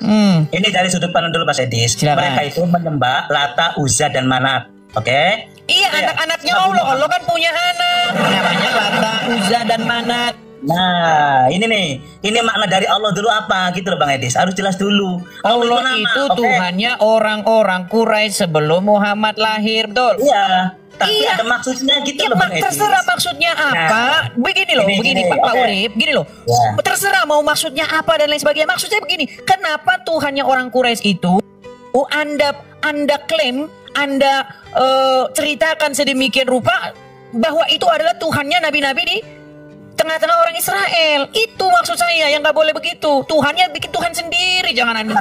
Ini dari sudut pandang dulu Mas Edis. Mereka itu menyembah Lata, Uzza dan Manat. Oke? Iya, anak-anaknya Allah. Allah kan punya anak. Namanya Lata, Uzza dan Manat. Nah, ini makna dari Allah dulu apa gitu loh Bang Edis. Harus jelas dulu. Allah itu Tuhannya orang-orang Quraisy sebelum Muhammad lahir, betul? Iya. Tapi ada maksudnya gitu loh Bang Edis. Terserah maksudnya apa. Begini loh, Pak Urip, gini loh. Terserah mau maksudnya apa dan lain sebagainya. Maksudnya begini, kenapa Tuhannya orang Quraisy itu Anda klaim, Anda ceritakan sedemikian rupa bahwa itu adalah Tuhannya nabi-nabi di tengah-tengah orang Israel. Itu maksud saya, yang nggak boleh begitu. Tuhannya bikin Tuhan sendiri. Jangan Anda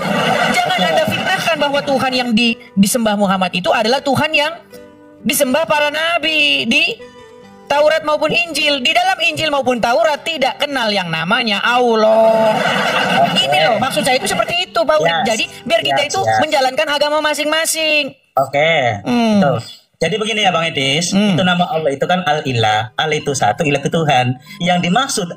fitnahkan bahwa Tuhan yang disembah Muhammad itu adalah Tuhan yang disembah para nabi di Taurat maupun Injil. Di dalam Injil maupun Taurat tidak kenal yang namanya Allah. Ini loh maksud saya itu seperti itu, Pak Urip. Jadi biar kita itu menjalankan agama masing-masing. Betul. Jadi begini ya Bang Edis, itu nama Allah itu kan Al-Ilah. Al itu satu, Ilah itu Tuhan. Yang dimaksud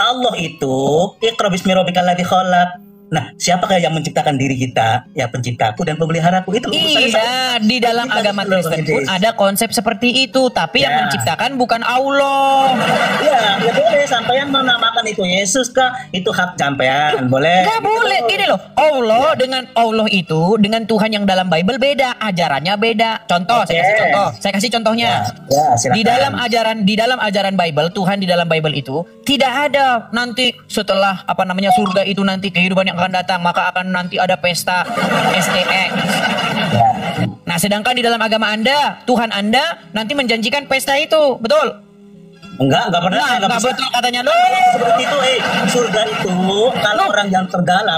Allah itu Iqra bismi rabbikal ladzi khalaq. Nah, siapakah yang menciptakan diri kita? Ya penciptaku dan pemeliharaku itu. Iya, di dalam agama Kristen pun ada konsep seperti itu, tapi yang menciptakan bukan Allah. Iya, ya boleh sampean menamakan itu Yesus kah? Itu hak sampean, boleh. Enggak boleh, gini loh. Allah dengan Allah itu dengan Tuhan yang dalam Bible beda, ajarannya beda. Contoh, saya kasih contohnya. Di dalam ajaran Bible, Tuhan di dalam Bible itu tidak ada nanti setelah surga itu nanti kehidupan yang akan datang maka akan nanti ada pesta STX. Nah, sedangkan di dalam agama Anda, Tuhan Anda nanti menjanjikan pesta itu, betul? Enggak pernah. Enggak betul katanya lo. Seperti itu, surga itu kalau orang yang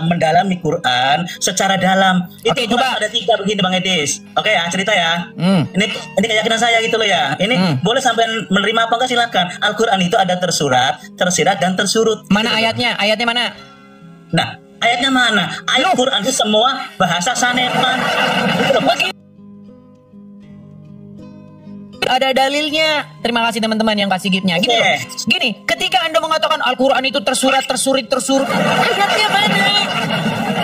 mendalami Quran secara dalam. Itu coba ada 3 begini Bang Edis. Oke ya, cerita ya. Ini keyakinan saya gitu loh ya. Ini boleh sampai menerima apa enggak silakan. Al-Quran itu ada tersurat, tersirat dan tersurut. Mana ayatnya? Ayatnya mana? Nah, ayatnya mana? Ayat Quran itu semua bahasa sanepan. Ada dalilnya. Terima kasih teman-teman yang kasih giftnya. Gini loh. Gini, ketika Anda mengatakan Al-Quran itu tersurat, tersurut, ayatnya mana?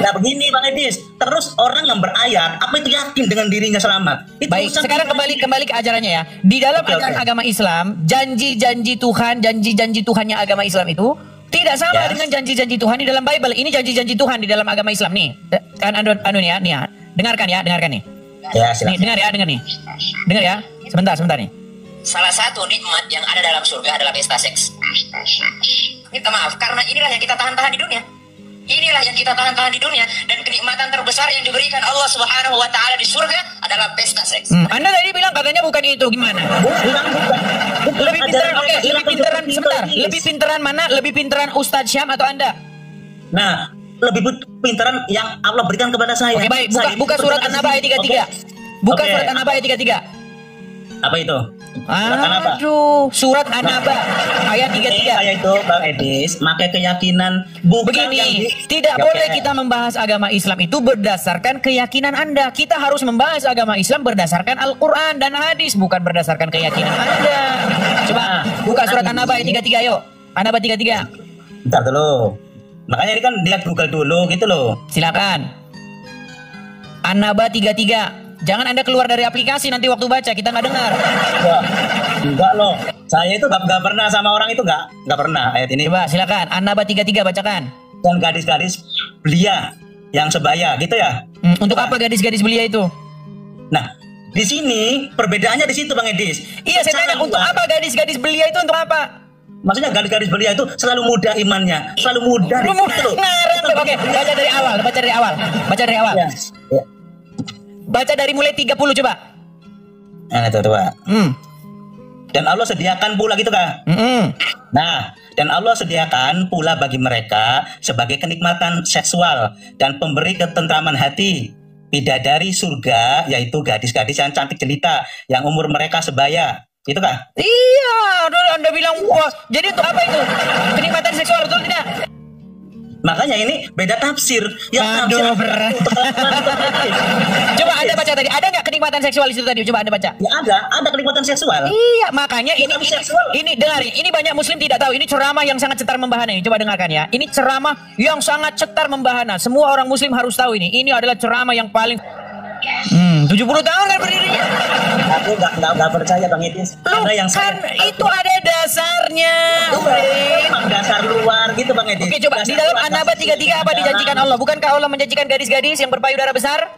Nah begini Bang Edis, terus orang yang berayat, apa itu yakin dengan dirinya selamat? Itu baik, sekarang kembali ke ajarannya ya. Di dalam ajaran agama Islam, janji-janji Tuhannya agama Islam itu tidak sama dengan janji-janji Tuhan di dalam Bible. Ini janji-janji Tuhan di dalam agama Islam nih. Kan nih ya. Dengarkan nih. Ya, silakan. Nih, dengar nih. Dengar ya. Sebentar nih. Salah satu nikmat yang ada dalam surga adalah pesta seks. Minta maaf, karena inilah yang kita tahan-tahan di dunia. Inilah yang kita tahan-tahan di dunia. Dan kenikmatan terbesar yang diberikan Allah Subhanahu wa Ta'ala di surga adalah pesta seks. Anda tadi bilang katanya bukan itu, gimana? Bukan. Lebih pintaran, lebih pintaran mana? Lebih pintaran Ustadz Syam atau Anda? Nah, lebih pintaran yang Allah berikan kepada saya. Oke, baik. Buka surat An-Naba ayat 33. Buka surat An-Naba ayat 33. Apa itu? Surat An-Naba ayat 33. Saya itu Bang Edis, pakai keyakinan bukan begini, tidak boleh kita membahas agama Islam itu berdasarkan keyakinan Anda. Kita harus membahas agama Islam berdasarkan Al-Quran dan hadis, bukan berdasarkan keyakinan Anda. Coba buka surat An-Naba ayat 33 yuk. An-Naba 33. Bentar dulu. Makanya ini kan dilihat Google dulu gitu loh. Silakan. An-Naba 33. Jangan Anda keluar dari aplikasi nanti waktu baca kita nggak dengar. Enggak loh. Saya itu nggak pernah sama orang itu nggak pernah ayat ini. Coba silakan. An-Naba 33 bacakan. Dan gadis-gadis belia yang sebaya gitu ya. Untuk apa gadis-gadis belia itu? Nah, di sini perbedaannya di situ Bang Edis. Iya, saya tanya untuk apa gadis-gadis belia itu untuk apa? Maksudnya gadis-gadis belia itu selalu muda imannya, selalu muda. Oke, baca dari awal. Ya. Baca dari mulai 30 coba. Nah, itu coba. Dan Allah sediakan pula gitu kan. Nah, dan Allah sediakan pula bagi mereka sebagai kenikmatan seksual dan pemberi ketentraman hati bidadari surga, yaitu gadis-gadis yang cantik jelita yang umur mereka sebaya. Itu kan? Iya, Anda bilang wah. Jadi untuk apa itu? Kenikmatan seksual betul tidak? Makanya ini beda tafsir. Aduh, berat. Coba Anda baca tadi. Ada nggak kenikmatan seksual itu tadi? Coba Anda baca. Ya ada kenikmatan seksual. Iya, makanya ini dengarin. Ini banyak muslim tidak tahu. Ini ceramah yang sangat cetar membahana. Coba dengarkan ya. Ini ceramah yang sangat cetar membahana. Semua orang muslim harus tahu ini. Ini adalah ceramah yang paling 70 tahun kan berdirinya. Aku nggak percaya Bang Edis. Karena yang kan itu ada dasarnya. Dasar luar gitu Bang Edis. Oke, coba di dalam An-Naba 33 apa dijanjikan Allah? Bukankah Allah menjanjikan gadis-gadis yang berpayudara besar?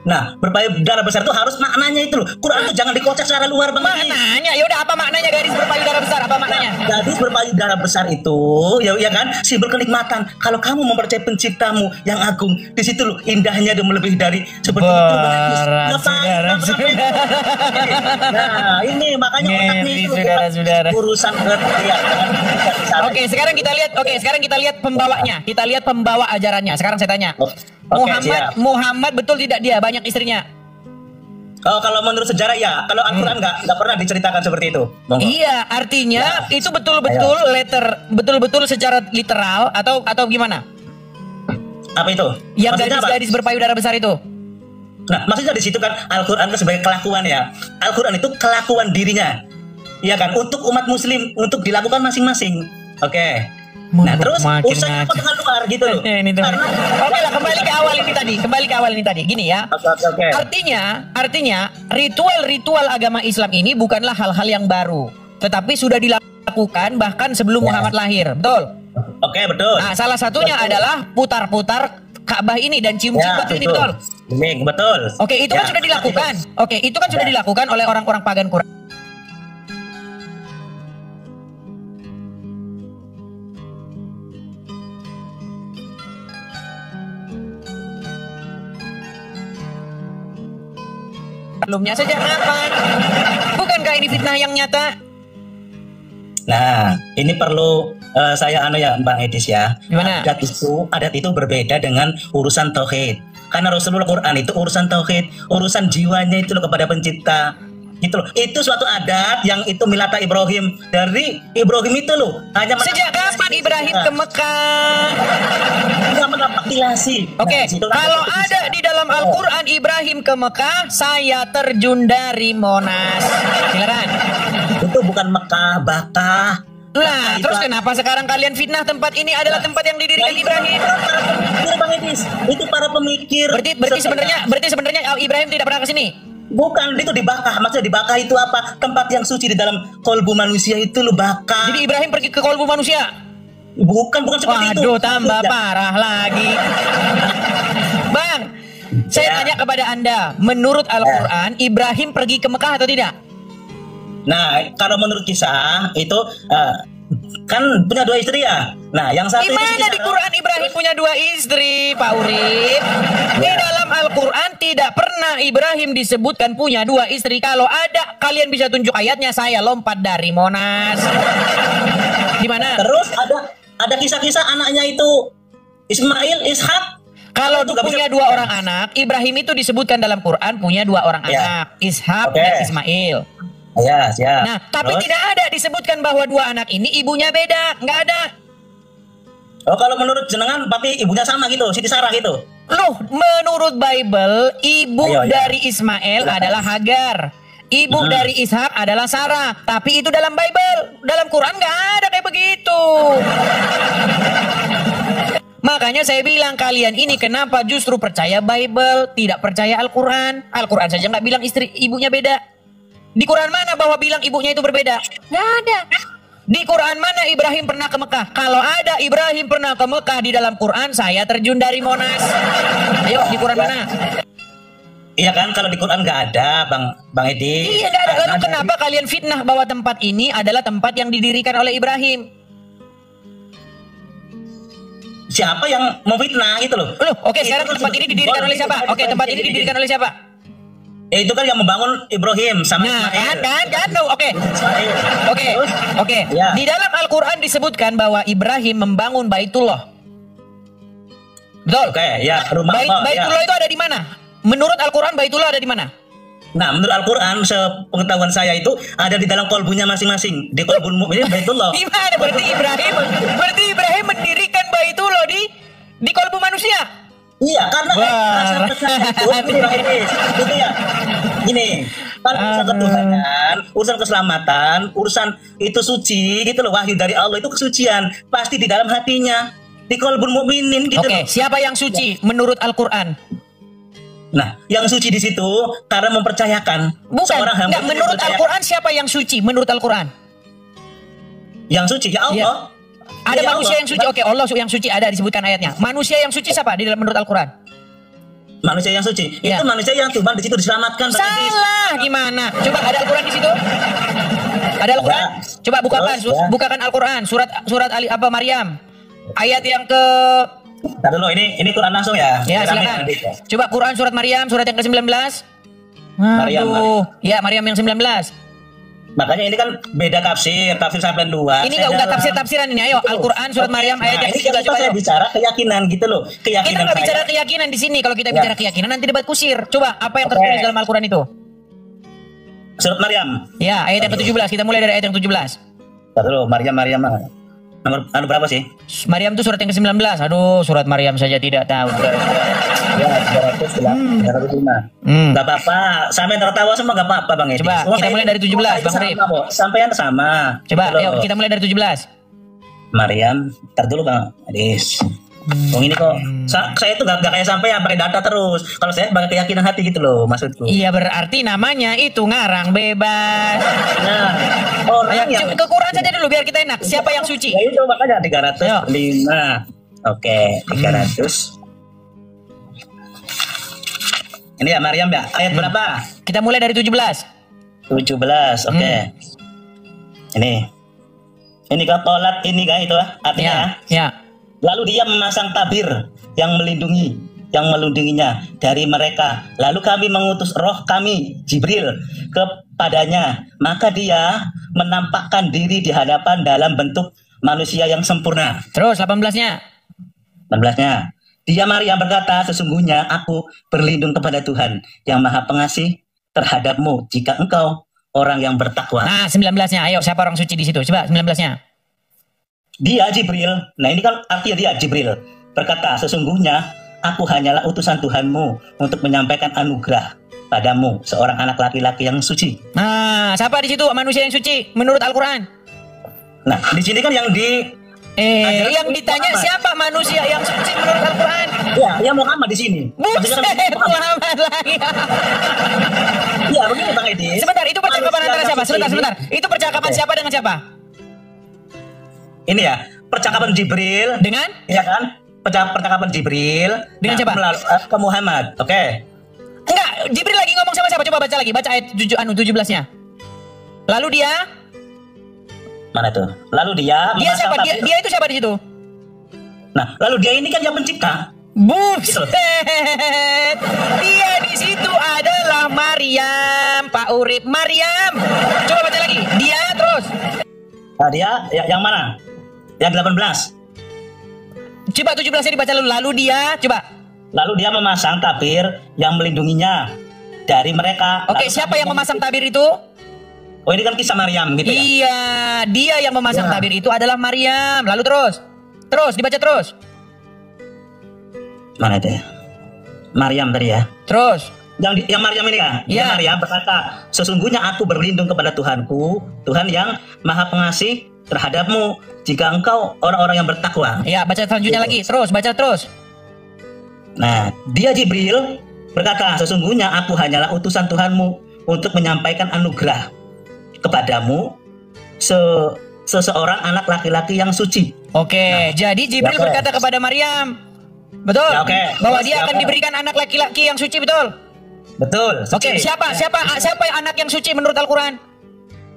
Nah, berpayudara besar itu harus maknanya itu loh. Quran itu jangan dikocak secara luar Bang. Maknanya, ya udah apa maknanya gadis berpayudara besar? Apa maknanya? Gadis berpayudara besar itu, ya kan, simbol kenikmatan. Kalau kamu mempercayai penciptamu yang agung, di situ loh indahnya dan melebihi dari seperti itu. Nah, ini makanya otaknya itu urusan Oke, sekarang kita lihat pembawanya. Kita lihat pembawa ajarannya. Sekarang saya tanya. Muhammad betul tidak dia banyak istrinya? Oh, kalau menurut sejarah ya, kalau Al-Quran nggak pernah diceritakan seperti itu. Monggo. Iya, artinya ya, itu betul-betul secara literal atau gimana? Apa itu? Yang gadis-gadis berpayudara besar itu. Nah, maksudnya di situ kan Al-Quran itu sebagai kelakuan ya. Al-Quran itu kelakuan dirinya, iya kan? Untuk umat Muslim untuk dilakukan masing-masing. Oke. Nah terus usaha apa dengan luar gitu loh. Oke lah, kembali ke awal ini tadi. Gini ya. Okay. Artinya ritual agama Islam ini bukanlah hal-hal yang baru, tetapi sudah dilakukan bahkan sebelum Muhammad lahir. Betul? Oke, betul. Nah, salah satunya adalah putar-putar Ka'bah ini dan cium-cium ini, betul? Betul. Oke, itu kan sudah dilakukan. Oke, itu kan sudah dilakukan oleh orang-orang pagan Quraisy. Belumnya saja apa? Bukankah ini fitnah yang nyata? Nah, ini perlu saya Bang Edis ya. Gimana? Adat itu berbeda dengan urusan tauhid. Karena Rasulullah Quran itu urusan tauhid, urusan jiwanya itu loh kepada pencipta. Gitu loh. Itu suatu adat yang itu milata Ibrahim. Dari Ibrahim itu loh. Sejak kapan Ibrahim ke Mekah? Tidak menapaktilasi. Oke, kalau ada di dalam Al-Quran Ibrahim ke Mekah, saya terjun dari Monas. Silakan. Itu bukan Mekah, Bakah. Lah, terus kenapa sekarang kalian fitnah tempat ini adalah tempat yang didirikan Ibrahim? Itu para pemikir. Berarti sebenarnya Ibrahim tidak pernah ke sini. Bukan, itu di Bakah. Maksudnya di Bakah itu apa? Tempat yang suci di dalam kolbu manusia itu loh, Bakah. Jadi Ibrahim pergi ke kolbu manusia? Bukan seperti itu. Waduh, tambah parah lagi. Bang, saya tanya kepada Anda, menurut Al-Quran, Ibrahim pergi ke Mekah atau tidak? Nah, kalau menurut kisah itu kan punya 2 istri ya. Nah, yang satu Gimana di Quran Ibrahim punya 2 istri, Pak Urip? Di dalam Al-Quran tidak pernah Ibrahim disebutkan punya 2 istri. Kalau ada, kalian bisa tunjuk ayatnya. Saya lompat dari Monas. Di mana? Terus ada kisah-kisah anaknya itu Ismail, Ishak. Kalau punya 2 orang anak, Ibrahim itu disebutkan dalam Quran punya 2 orang anak, Ishak dan Ismail. Ya, siap. Nah, tapi tidak ada disebutkan bahwa 2 anak ini ibunya beda, nggak ada. Oh, kalau menurut jenengan, tapi ibunya sama gitu, Siti Sarah gitu. Loh, menurut Bible, ibu dari Ismail adalah Hagar. Ibu dari Ishak adalah Sarah. Tapi itu dalam Bible, dalam Quran nggak ada kayak begitu. Makanya saya bilang kalian ini kenapa justru percaya Bible, tidak percaya Al-Quran. Al-Quran saja nggak bilang ibunya beda. Di Quran mana bahwa bilang ibunya itu berbeda? Nggak ada. Di Quran mana Ibrahim pernah ke Mekah? Kalau ada Ibrahim pernah ke Mekah di dalam Quran, saya terjun dari Monas. Ayo, di Quran mana? Iya kan, kalau di Quran nggak ada, Bang Edi. Iya, nggak ada. Lalu kenapa kalian fitnah bahwa tempat ini adalah tempat yang didirikan oleh Ibrahim? Siapa yang memfitnah gitu loh? Oke, sekarang tempat ini didirikan oleh siapa? Oke, tempat ini didirikan oleh siapa? Ya itu kan yang membangun Ibrahim sama Ismail. Oke. Ya. Di dalam Al-Quran disebutkan bahwa Ibrahim membangun Baitullah. Betul? Oke, ya. Baitullah itu ada di mana? Menurut Al-Quran Baitullah ada di mana? Nah, menurut Al-Quran, sepengetahuan saya itu ada di dalam kolbunya masing-masing. Di kolbun mukmin Baitullah. Gimana? Berarti Ibrahim mendirikan Baitullah di kolbu manusia? Iya, karena itu ya. Gini, kalau urusan ketuhanan, urusan keselamatan, urusan itu suci gitu loh, wahyu dari Allah itu kesucian pasti di dalam hatinya, di qalbul mukminin gitu. Oke, siapa yang suci menurut Al-Qur'an? Nah, yang suci di situ karena mempercayakan seorang hamba. Menurut Al-Qur'an siapa yang suci menurut Al-Qur'an? Yang suci ya Allah. Ya. Ada manusia yang suci. Oke, Allah yang suci ada disebutkan ayatnya. Manusia yang suci siapa di dalam menurut Al-Quran? Manusia yang suci. Itu manusia yang cuma di situ diselamatkan. Salah, gimana? Coba ada Al-Quran di situ? Ada Al-Quran? Coba bukakan Al-Quran surat Ali Maryam. Ayat yang ke Tadi dulu ini Quran langsung ya. Ya, silakan. Coba Quran surat Maryam surat yang ke-19. Maryam. Ya, Maryam yang 19. Makanya ini kan beda tafsir sampai 2. Ini enggak tafsir-tafsiran ini. Ayo, Al-Qur'an surat Maryam ayat yang ketiga. Coba saya bicara keyakinan gitu loh. Kita enggak bicara keyakinan di sini. Kalau kita bicara keyakinan nanti debat kusir. Coba apa yang tertulis dalam Al-Qur'an itu? Surat Maryam. Ya, ayat yang ke-17. Kita mulai dari ayat yang 17. Tahu Maryam. Nomor berapa sih? Maryam itu surat yang ke-19. Aduh, surat Maryam saja tidak tahu. Ya, 305. Gak apa-apa. Sampai tertawa semua gak apa-apa, Bang Edi. Coba kita mulai dari 17, Bang Rip. Sampai yang sama. Coba, yuk kita mulai dari 17. Maryam, ntar dulu Bang Adis. Ini kok saya itu gak kayak sampai pakai data terus. Kalau saya pakai keyakinan hati gitu loh maksudku. Iya, berarti namanya itu ngarang bebas. Nah, orang yang ke Quran saja dulu biar kita enak. Siapa yang suci? Ya itu makanya 305. Oke, 300. Ini ya Maryam ya. Ayat berapa? Kita mulai dari 17. 17. Oke. Ini katolat ini kan itu artinya. Ya. Lalu dia memasang tabir yang melindungi yang melindunginya dari mereka. Lalu kami mengutus roh kami, Jibril, kepadanya. Maka dia menampakkan diri di hadapan dalam bentuk manusia yang sempurna. Terus 18-nya. 18-nya. Dia Maryam berkata, sesungguhnya aku berlindung kepada Tuhan yang Maha Pengasih terhadapmu jika engkau orang yang bertakwa. Nah, 19-nya. Ayo, siapa orang suci di situ? Coba 19-nya. Dia Jibril. Nah, ini kan artinya dia Jibril. Berkata, sesungguhnya aku hanyalah utusan Tuhanmu untuk menyampaikan anugerah padamu, seorang anak laki-laki yang suci. Nah, siapa di situ manusia yang suci menurut Al-Quran? Nah, di sini kan yang yang ditanya Muhammad. Siapa manusia yang suci menurut Al-Quran? Ya Muhammad di sini. Buset, Muhammad lagi. Iya, begini Bang Edi. Sebentar, itu percakapan antara siapa? Sebentar. Itu percakapan siapa dengan siapa? Ini ya, percakapan Jibril dengan? Iya kan? Percakapan Jibril dengan siapa? Ke Muhammad. Oke. Enggak, Jibril lagi ngomong sama siapa? Coba baca lagi, baca ayat 17-nya. Lalu dia mana tuh? Lalu dia siapa? Dia itu siapa di situ? Nah, lalu dia ini kan yang pencipta. Buset. Dia di situ adalah Maryam, Pak Urip. Maryam. Coba baca lagi. Dia terus. Nah, dia yang mana? Yang 18. Coba 17-nya dibaca dulu. Lalu dia, coba. Lalu dia memasang tabir yang melindunginya dari mereka. Oke, siapa yang memasang tabir itu? Oh, ini kan kisah Maryam gitu ya? Iya, dia yang memasang tabir itu adalah Maryam. Lalu terus dibaca terus. Mana itu ya? Maryam tadi ya? Terus. Yang Maryam ini kan? Iya. Maryam berkata, sesungguhnya aku berlindung kepada Tuhanku, Tuhan yang Maha Pengasih terhadapmu, jika engkau orang-orang yang bertakwa. Iya, baca selanjutnya lagi. Baca terus. Nah, dia Jibril berkata, sesungguhnya aku hanyalah utusan Tuhanmu untuk menyampaikan anugerah kepadamu seseorang anak laki-laki yang suci. Oke, jadi Jibril berkata kepada Maryam, betul? Ya, bahwa dia akan diberikan anak laki-laki yang suci, betul? Betul. Oke, siapa yang anak yang suci menurut Al-Quran?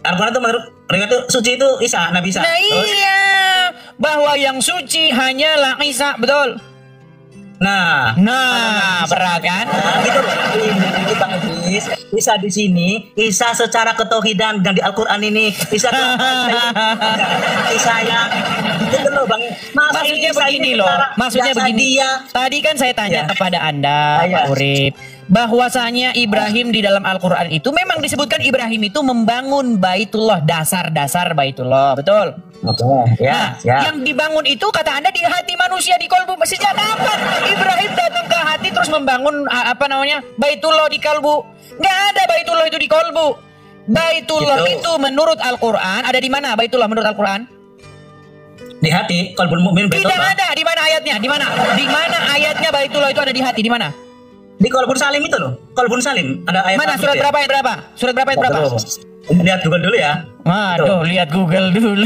Al-Quran itu menurut itu suci itu Isa, Nabi Isa. Nah, iya, bahwa yang suci hanyalah Isa, betul? Nah, berat kan? Gitu ini Bang Idris. Isa di sini, Isa secara ketauhidan dan di Al-Qur'an ini, Isa yang itu loh Bang. Maksudnya begini loh. Maksudnya begini. Tadi kan saya tanya kepada Anda, Pak Urip, bahwasanya Ibrahim di dalam Al-Qur'an itu memang disebutkan Ibrahim itu membangun Baitullah, dasar-dasar Baitullah, betul? Betul. Ya, yang dibangun itu kata Anda di hati manusia, di kolbu. Sejak kapan Ibrahim datang ke hati terus membangun Baitullah di kalbu? Nggak ada Baitullah itu di kolbu. Baitullah itu menurut Al-Quran ada di mana? Baitullah menurut Al-Quran? Di hati, kolbul mukmin Baitullah. Tidak ada. Di mana ayatnya? Di mana ayatnya Baitullah itu ada di hati? Di mana? Di Kolbun Salim itu loh. Kolbun Salim ada ayat. Mana surat berapa ayat berapa? Surat berapa ayat berapa? Lihat Google dulu ya. Waduh, lihat Google dulu.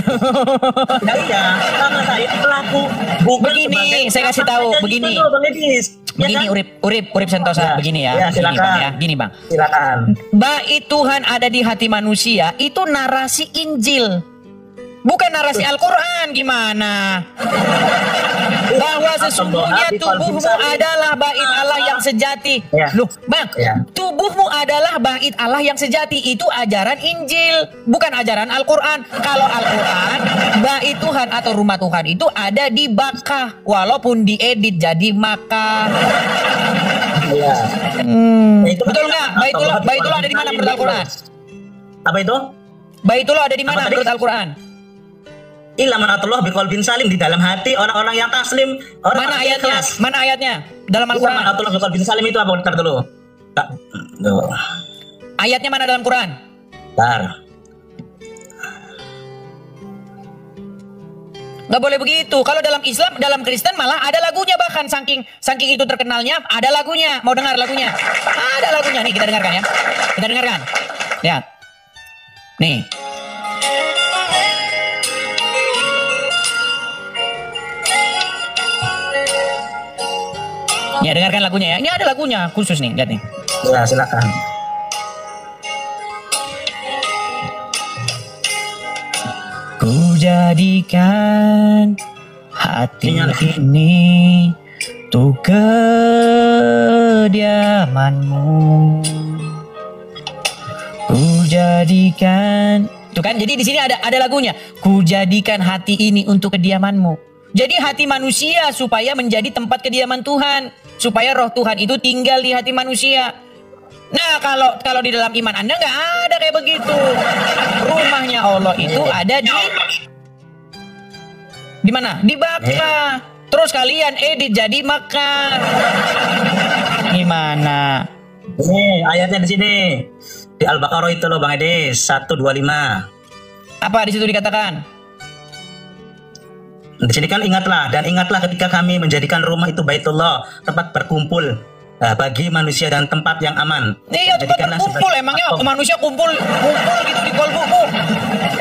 Nah, iya, karena saya itu pelaku Google. Begini, saya kasih tahu. Begini, Urip Sentosa. Begini ya. Silakan. Gini bang. Silakan. Bait Tuhan ada di hati manusia itu narasi Injil, bukan narasi Al-Quran. Gimana? Bahwa sesungguhnya tubuhmu adalah bait Allah yang sejati. Loh bang, tubuhmu adalah bait Allah yang sejati. Itu ajaran Injil, bukan ajaran Al-Quran. Kalau Al-Quran, bait Tuhan atau rumah Tuhan itu ada di Bakkah, walaupun diedit jadi Makkah. Betul nggak? Baitullah ada di mana menurut Al-Quran? Apa itu? Baitullah ada di mana menurut Al-Quran? Ilaman atullah biqalbin salim, di dalam hati orang-orang yang taslim. Mana ayatnya? Mana ayatnya? Dalam Al-Quran. Ilaman atullah biqalbin salim itu apa? Bentar dulu. Ayatnya mana dalam Quran? Bentar. Nggak boleh begitu. Kalau dalam Islam, dalam Kristen malah ada lagunya, bahkan saking itu terkenalnya ada lagunya. Mau dengar lagunya? Ada lagunya. Nih kita dengarkan ya. Kita dengarkan. Lihat. Nih. Ya dengarkan lagunya ya. Ini ada lagunya khusus nih, lihat nih. Ya silakan. Ku jadikan hati ini untuk kediamanmu. Ku jadikan, tuh kan, jadi di sini ada lagunya. Ku jadikan hati ini untuk kediamanmu. Jadi hati manusia supaya menjadi tempat kediaman Tuhan, supaya roh Tuhan itu tinggal di hati manusia. Nah, kalau di dalam iman Anda nggak ada kayak begitu. Rumahnya Allah itu ada di mana? Di Makkah. Terus kalian edit jadi Makkah. Gimana? Ayatnya di sini. Di Al-Baqarah itu loh Bang Edis, 125. Apa di situ dikatakan? Di sini kan ingatlah ketika kami menjadikan rumah itu Baitullah, tempat berkumpul bagi manusia dan tempat yang aman. Iya, tempat berkumpul. Emangnya manusia kumpul gitu di kolbumu?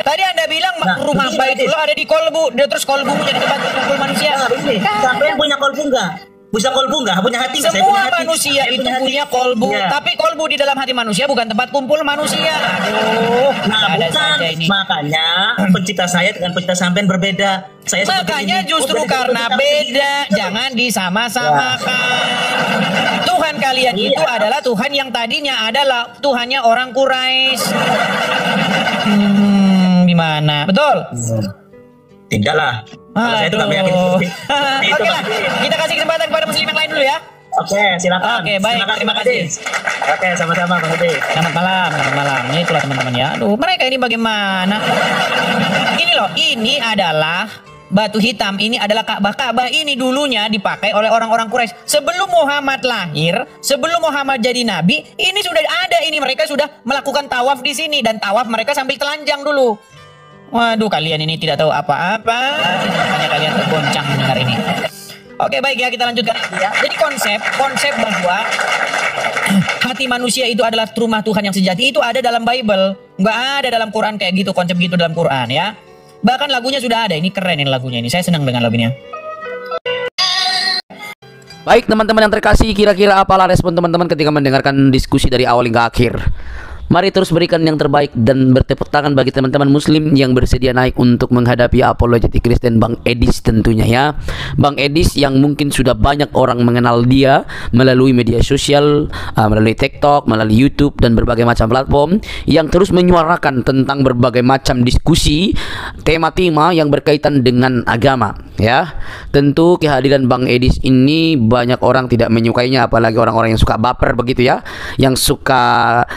Tadi Anda bilang rumah Baitullah ada di kolbu, terus kolbumu jadi tempat berkumpul manusia. Siapa yang punya kolbu enggak? Punya kolbu enggak? Punya hati enggak? Semua manusia itu punya kolbu, tapi kolbu di dalam hati manusia bukan tempat kumpul manusia. Aduh, bukan. Makanya pencipta saya dengan pencipta sampean berbeda. Makanya justru karena beda, jangan disama-samakan. Tuhan kalian itu adalah Tuhan yang tadinya adalah Tuhannya orang Quraisy. Gimana? Betul? Tidaklah. Saya itu gak meyakini. Oke lah, kita kasih kesempatan kepada muslim yang lain dulu ya. Oke, silakan. Oke, baik, terima kasih. Oke, sama-sama Bang Edi. Selamat malam. Ini itulah teman-teman ya. Aduh, mereka ini bagaimana? Ini loh, ini adalah batu hitam, ini adalah Ka'bah. Ka'bah ini dulunya dipakai oleh orang-orang Quraisy. Sebelum Muhammad lahir, sebelum Muhammad jadi nabi, ini sudah ada ini. Mereka sudah melakukan tawaf di sini, dan tawaf mereka sambil telanjang dulu. Waduh, kalian ini tidak tahu apa-apa. Makanya kalian tergoncang mendengar ini. Oke, baik ya, kita lanjutkan ya. Jadi konsep bahwa hati manusia itu adalah rumah Tuhan yang sejati itu ada dalam Bible. Nggak ada dalam Quran kayak gitu, konsep gitu dalam Quran ya. Bahkan lagunya sudah ada. Ini keren ini lagunya ini. Saya senang dengan lagunya. Baik teman-teman yang terkasih, kira-kira apalah respon teman-teman ketika mendengarkan diskusi dari awal hingga akhir? Mari terus berikan yang terbaik dan bertepuk tangan bagi teman-teman muslim yang bersedia naik untuk menghadapi apologetik Kristen Bang Edis tentunya ya. Bang Edis yang mungkin sudah banyak orang mengenal dia melalui media sosial, melalui TikTok, melalui YouTube dan berbagai macam platform yang terus menyuarakan tentang berbagai macam diskusi, tema-tema yang berkaitan dengan agama ya. Tentu kehadiran Bang Edis ini banyak orang tidak menyukainya, apalagi orang-orang yang suka baper begitu ya, yang suka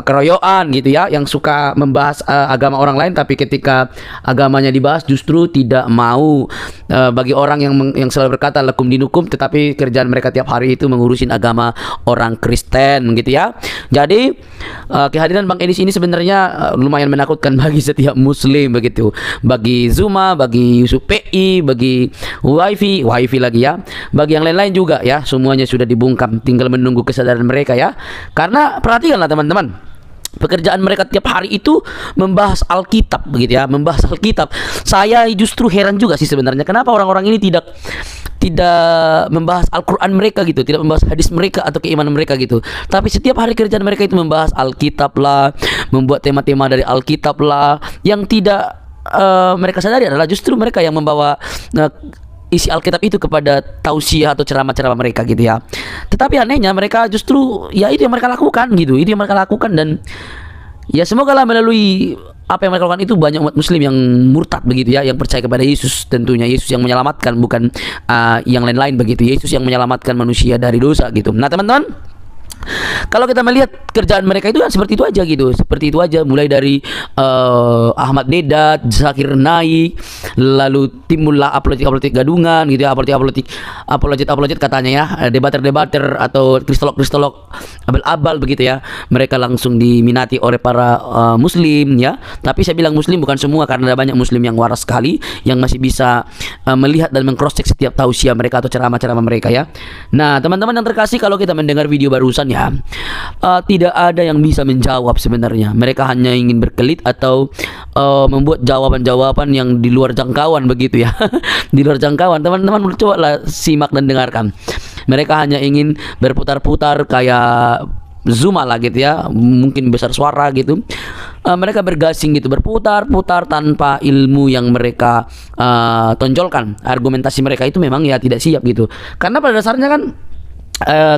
keroyokan gitu ya, yang suka membahas agama orang lain, tapi ketika agamanya dibahas justru tidak mau. Bagi orang yang selalu berkata lakum dinukum, tetapi kerjaan mereka tiap hari itu mengurusin agama orang Kristen gitu ya. Jadi kehadiran Bang Edis ini sebenarnya lumayan menakutkan bagi setiap muslim begitu, bagi Zuma, bagi Yusuf PI, bagi Wifi lagi ya, bagi yang lain-lain juga ya. Semuanya sudah dibungkam, tinggal menunggu kesadaran mereka ya. Karena perhatikanlah teman-teman, pekerjaan mereka tiap hari itu membahas Alkitab begitu ya, membahas Alkitab. Saya justru heran juga sih sebenarnya, kenapa orang-orang ini tidak membahas Al-Quran mereka gitu, tidak membahas hadis mereka atau keimanan mereka gitu. Tapi setiap hari kerjaan mereka itu membahas Alkitab lah, membuat tema-tema dari Alkitab lah. Yang tidak mereka sadari adalah justru mereka yang membawa isi Alkitab itu kepada tausiah atau ceramah-ceramah mereka gitu ya. Tetapi anehnya mereka justru ya itu yang mereka lakukan gitu, itu yang mereka lakukan. Dan ya semoga lah melalui apa yang mereka lakukan itu banyak umat muslim yang murtad begitu ya, yang percaya kepada Yesus, tentunya Yesus yang menyelamatkan, bukan yang lain-lain begitu. Yesus yang menyelamatkan manusia dari dosa gitu. Nah teman-teman, kalau kita melihat kerjaan mereka itu kan seperti itu aja gitu, seperti itu aja. Mulai dari Ahmad Dedat, Zakir Naik, lalu timbullah apologetik gadungan gitu ya, apologet katanya ya, debater atau kristolog abal-abal begitu ya. Mereka langsung diminati oleh para muslim ya. Tapi saya bilang muslim bukan semua, karena ada banyak muslim yang waras sekali, yang masih bisa melihat dan mengcross-check setiap tausiah mereka atau ceramah-ceramah mereka ya. Nah teman-teman yang terkasih, kalau kita mendengar video barusan ya, tidak ada yang bisa menjawab sebenarnya. Mereka hanya ingin berkelit atau membuat jawaban-jawaban yang di luar jangkauan begitu ya. Di luar jangkauan. Teman-teman coba lah simak dan dengarkan. Mereka hanya ingin berputar-putar kayak Zuma lah gitu ya, mungkin besar suara gitu. mereka bergasing gitu, berputar-putar tanpa ilmu yang mereka tonjolkan. Argumentasi mereka itu memang ya tidak siap gitu. Karena pada dasarnya kan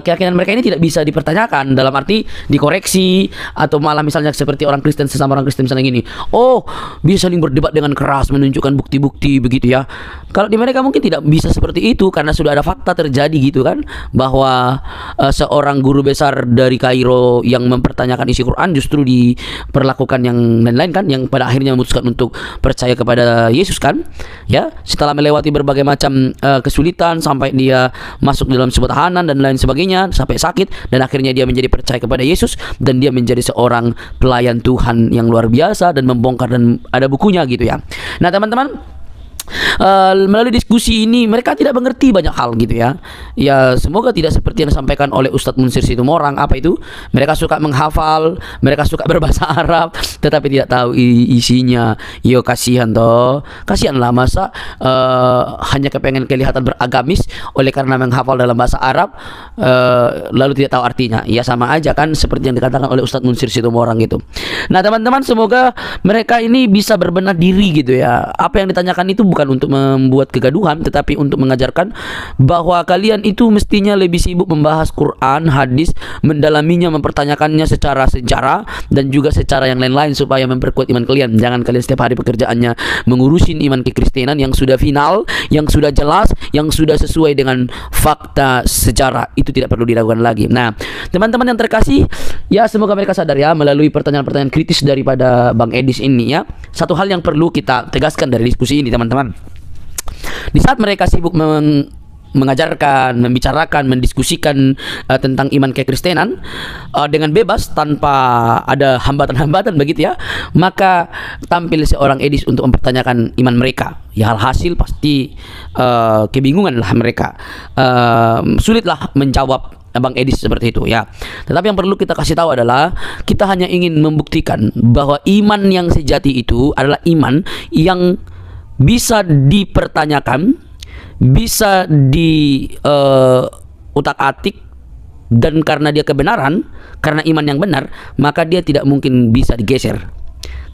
keyakinan mereka ini tidak bisa dipertanyakan, dalam arti dikoreksi, atau malah misalnya seperti orang Kristen, sesama orang Kristen misalnya gini, oh bisa saling berdebat dengan keras menunjukkan bukti-bukti begitu ya. Kalau di mereka mungkin tidak bisa seperti itu karena sudah ada fakta terjadi gitu kan, bahwa seorang guru besar dari Kairo yang mempertanyakan isi Quran justru diperlakukan yang lain-lain kan, yang pada akhirnya memutuskan untuk percaya kepada Yesus kan ya, setelah melewati berbagai macam kesulitan sampai dia masuk dalam sebuah tahanan dan lain sebagainya, sampai sakit, dan akhirnya dia menjadi percaya kepada Yesus, dan dia menjadi seorang pelayan Tuhan yang luar biasa dan membongkar, dan ada bukunya gitu ya. Nah teman-teman, melalui diskusi ini mereka tidak mengerti banyak hal gitu ya. Ya semoga tidak seperti yang disampaikan oleh Ustadz Munsir Situmorang. Apa itu? Mereka suka menghafal, mereka suka berbahasa Arab, tetapi tidak tahu isinya. Yo kasihan toh, kasihanlah masa hanya kepengen kelihatan beragamis oleh karena menghafal dalam bahasa Arab, lalu tidak tahu artinya. Ya sama aja kan seperti yang dikatakan oleh Ustadz Munsir Situmorang gitu. Nah teman-teman, semoga mereka ini bisa berbenah diri gitu ya. Apa yang ditanyakan itu bukan untuk membuat kegaduhan, tetapi untuk mengajarkan bahwa kalian itu mestinya lebih sibuk membahas Quran, hadis, mendalaminya, mempertanyakannya secara sejarah dan juga secara yang lain-lain supaya memperkuat iman kalian. Jangan kalian setiap hari pekerjaannya mengurusin iman kekristenan yang sudah final, yang sudah jelas, yang sudah sesuai dengan fakta sejarah. Itu tidak perlu dilakukan lagi. Nah, teman-teman yang terkasih, ya semoga mereka sadar ya melalui pertanyaan-pertanyaan kritis daripada Bang Edis ini ya. Satu hal yang perlu kita tegaskan dari diskusi ini teman-teman. Di saat mereka sibuk mengajarkan, membicarakan, mendiskusikan tentang iman kekristenan dengan bebas tanpa ada hambatan-hambatan begitu ya, maka tampil seorang Edis untuk mempertanyakan iman mereka. Ya alhasil pasti kebingungan lah mereka, sulitlah menjawab Bang Edis seperti itu ya. Tetapi yang perlu kita kasih tahu adalah kita hanya ingin membuktikan bahwa iman yang sejati itu adalah iman yang bisa dipertanyakan, bisa diutak-atik, dan karena dia kebenaran, karena iman yang benar, maka dia tidak mungkin bisa digeser.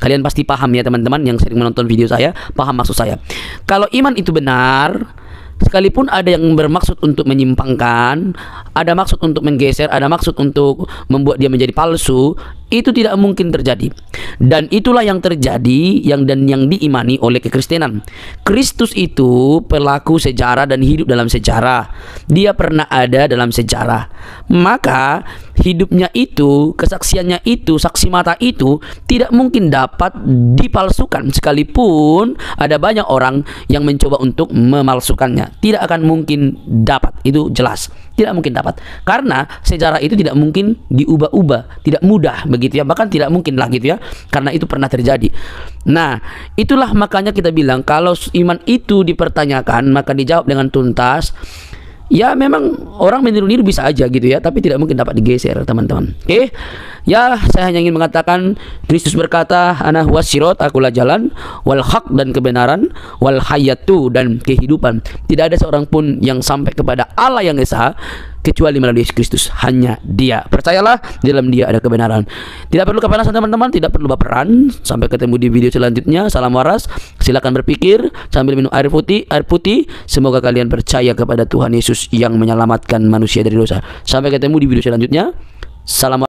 Kalian pasti paham ya teman-teman yang sering menonton video saya, paham maksud saya. Kalau iman itu benar, sekalipun ada yang bermaksud untuk menyimpangkan, ada maksud untuk menggeser, ada maksud untuk membuat dia menjadi palsu, itu tidak mungkin terjadi. Dan itulah yang terjadi yang diimani oleh kekristenan. Kristus itu pelaku sejarah dan hidup dalam sejarah. Dia pernah ada dalam sejarah. Maka hidupnya itu, kesaksiannya itu, saksi mata itu tidak mungkin dapat dipalsukan, sekalipun ada banyak orang yang mencoba untuk memalsukannya. Tidak akan mungkin dapat, itu jelas. Tidak mungkin dapat, karena sejarah itu tidak mungkin diubah-ubah, tidak mudah begitu ya, bahkan tidak mungkin lah gitu ya, karena itu pernah terjadi. Nah, itulah makanya kita bilang kalau iman itu dipertanyakan maka dijawab dengan tuntas. Ya memang orang meniru-niru bisa aja gitu ya, tapi tidak mungkin dapat digeser teman-teman. Oke, ya saya hanya ingin mengatakan Kristus berkata, ana huwas sirot, akulah jalan, wal haq dan kebenaran, wal hayatu dan kehidupan. Tidak ada seorang pun yang sampai kepada Allah yang esa kecuali melalui Yesus Kristus, hanya Dia. Percayalah, di dalam Dia ada kebenaran. Tidak perlu kepanasan teman-teman, tidak perlu baperan. Sampai ketemu di video selanjutnya. Salam waras. Silakan berpikir sambil minum air putih. Semoga kalian percaya kepada Tuhan Yesus yang menyelamatkan manusia dari dosa. Sampai ketemu di video selanjutnya. Salam.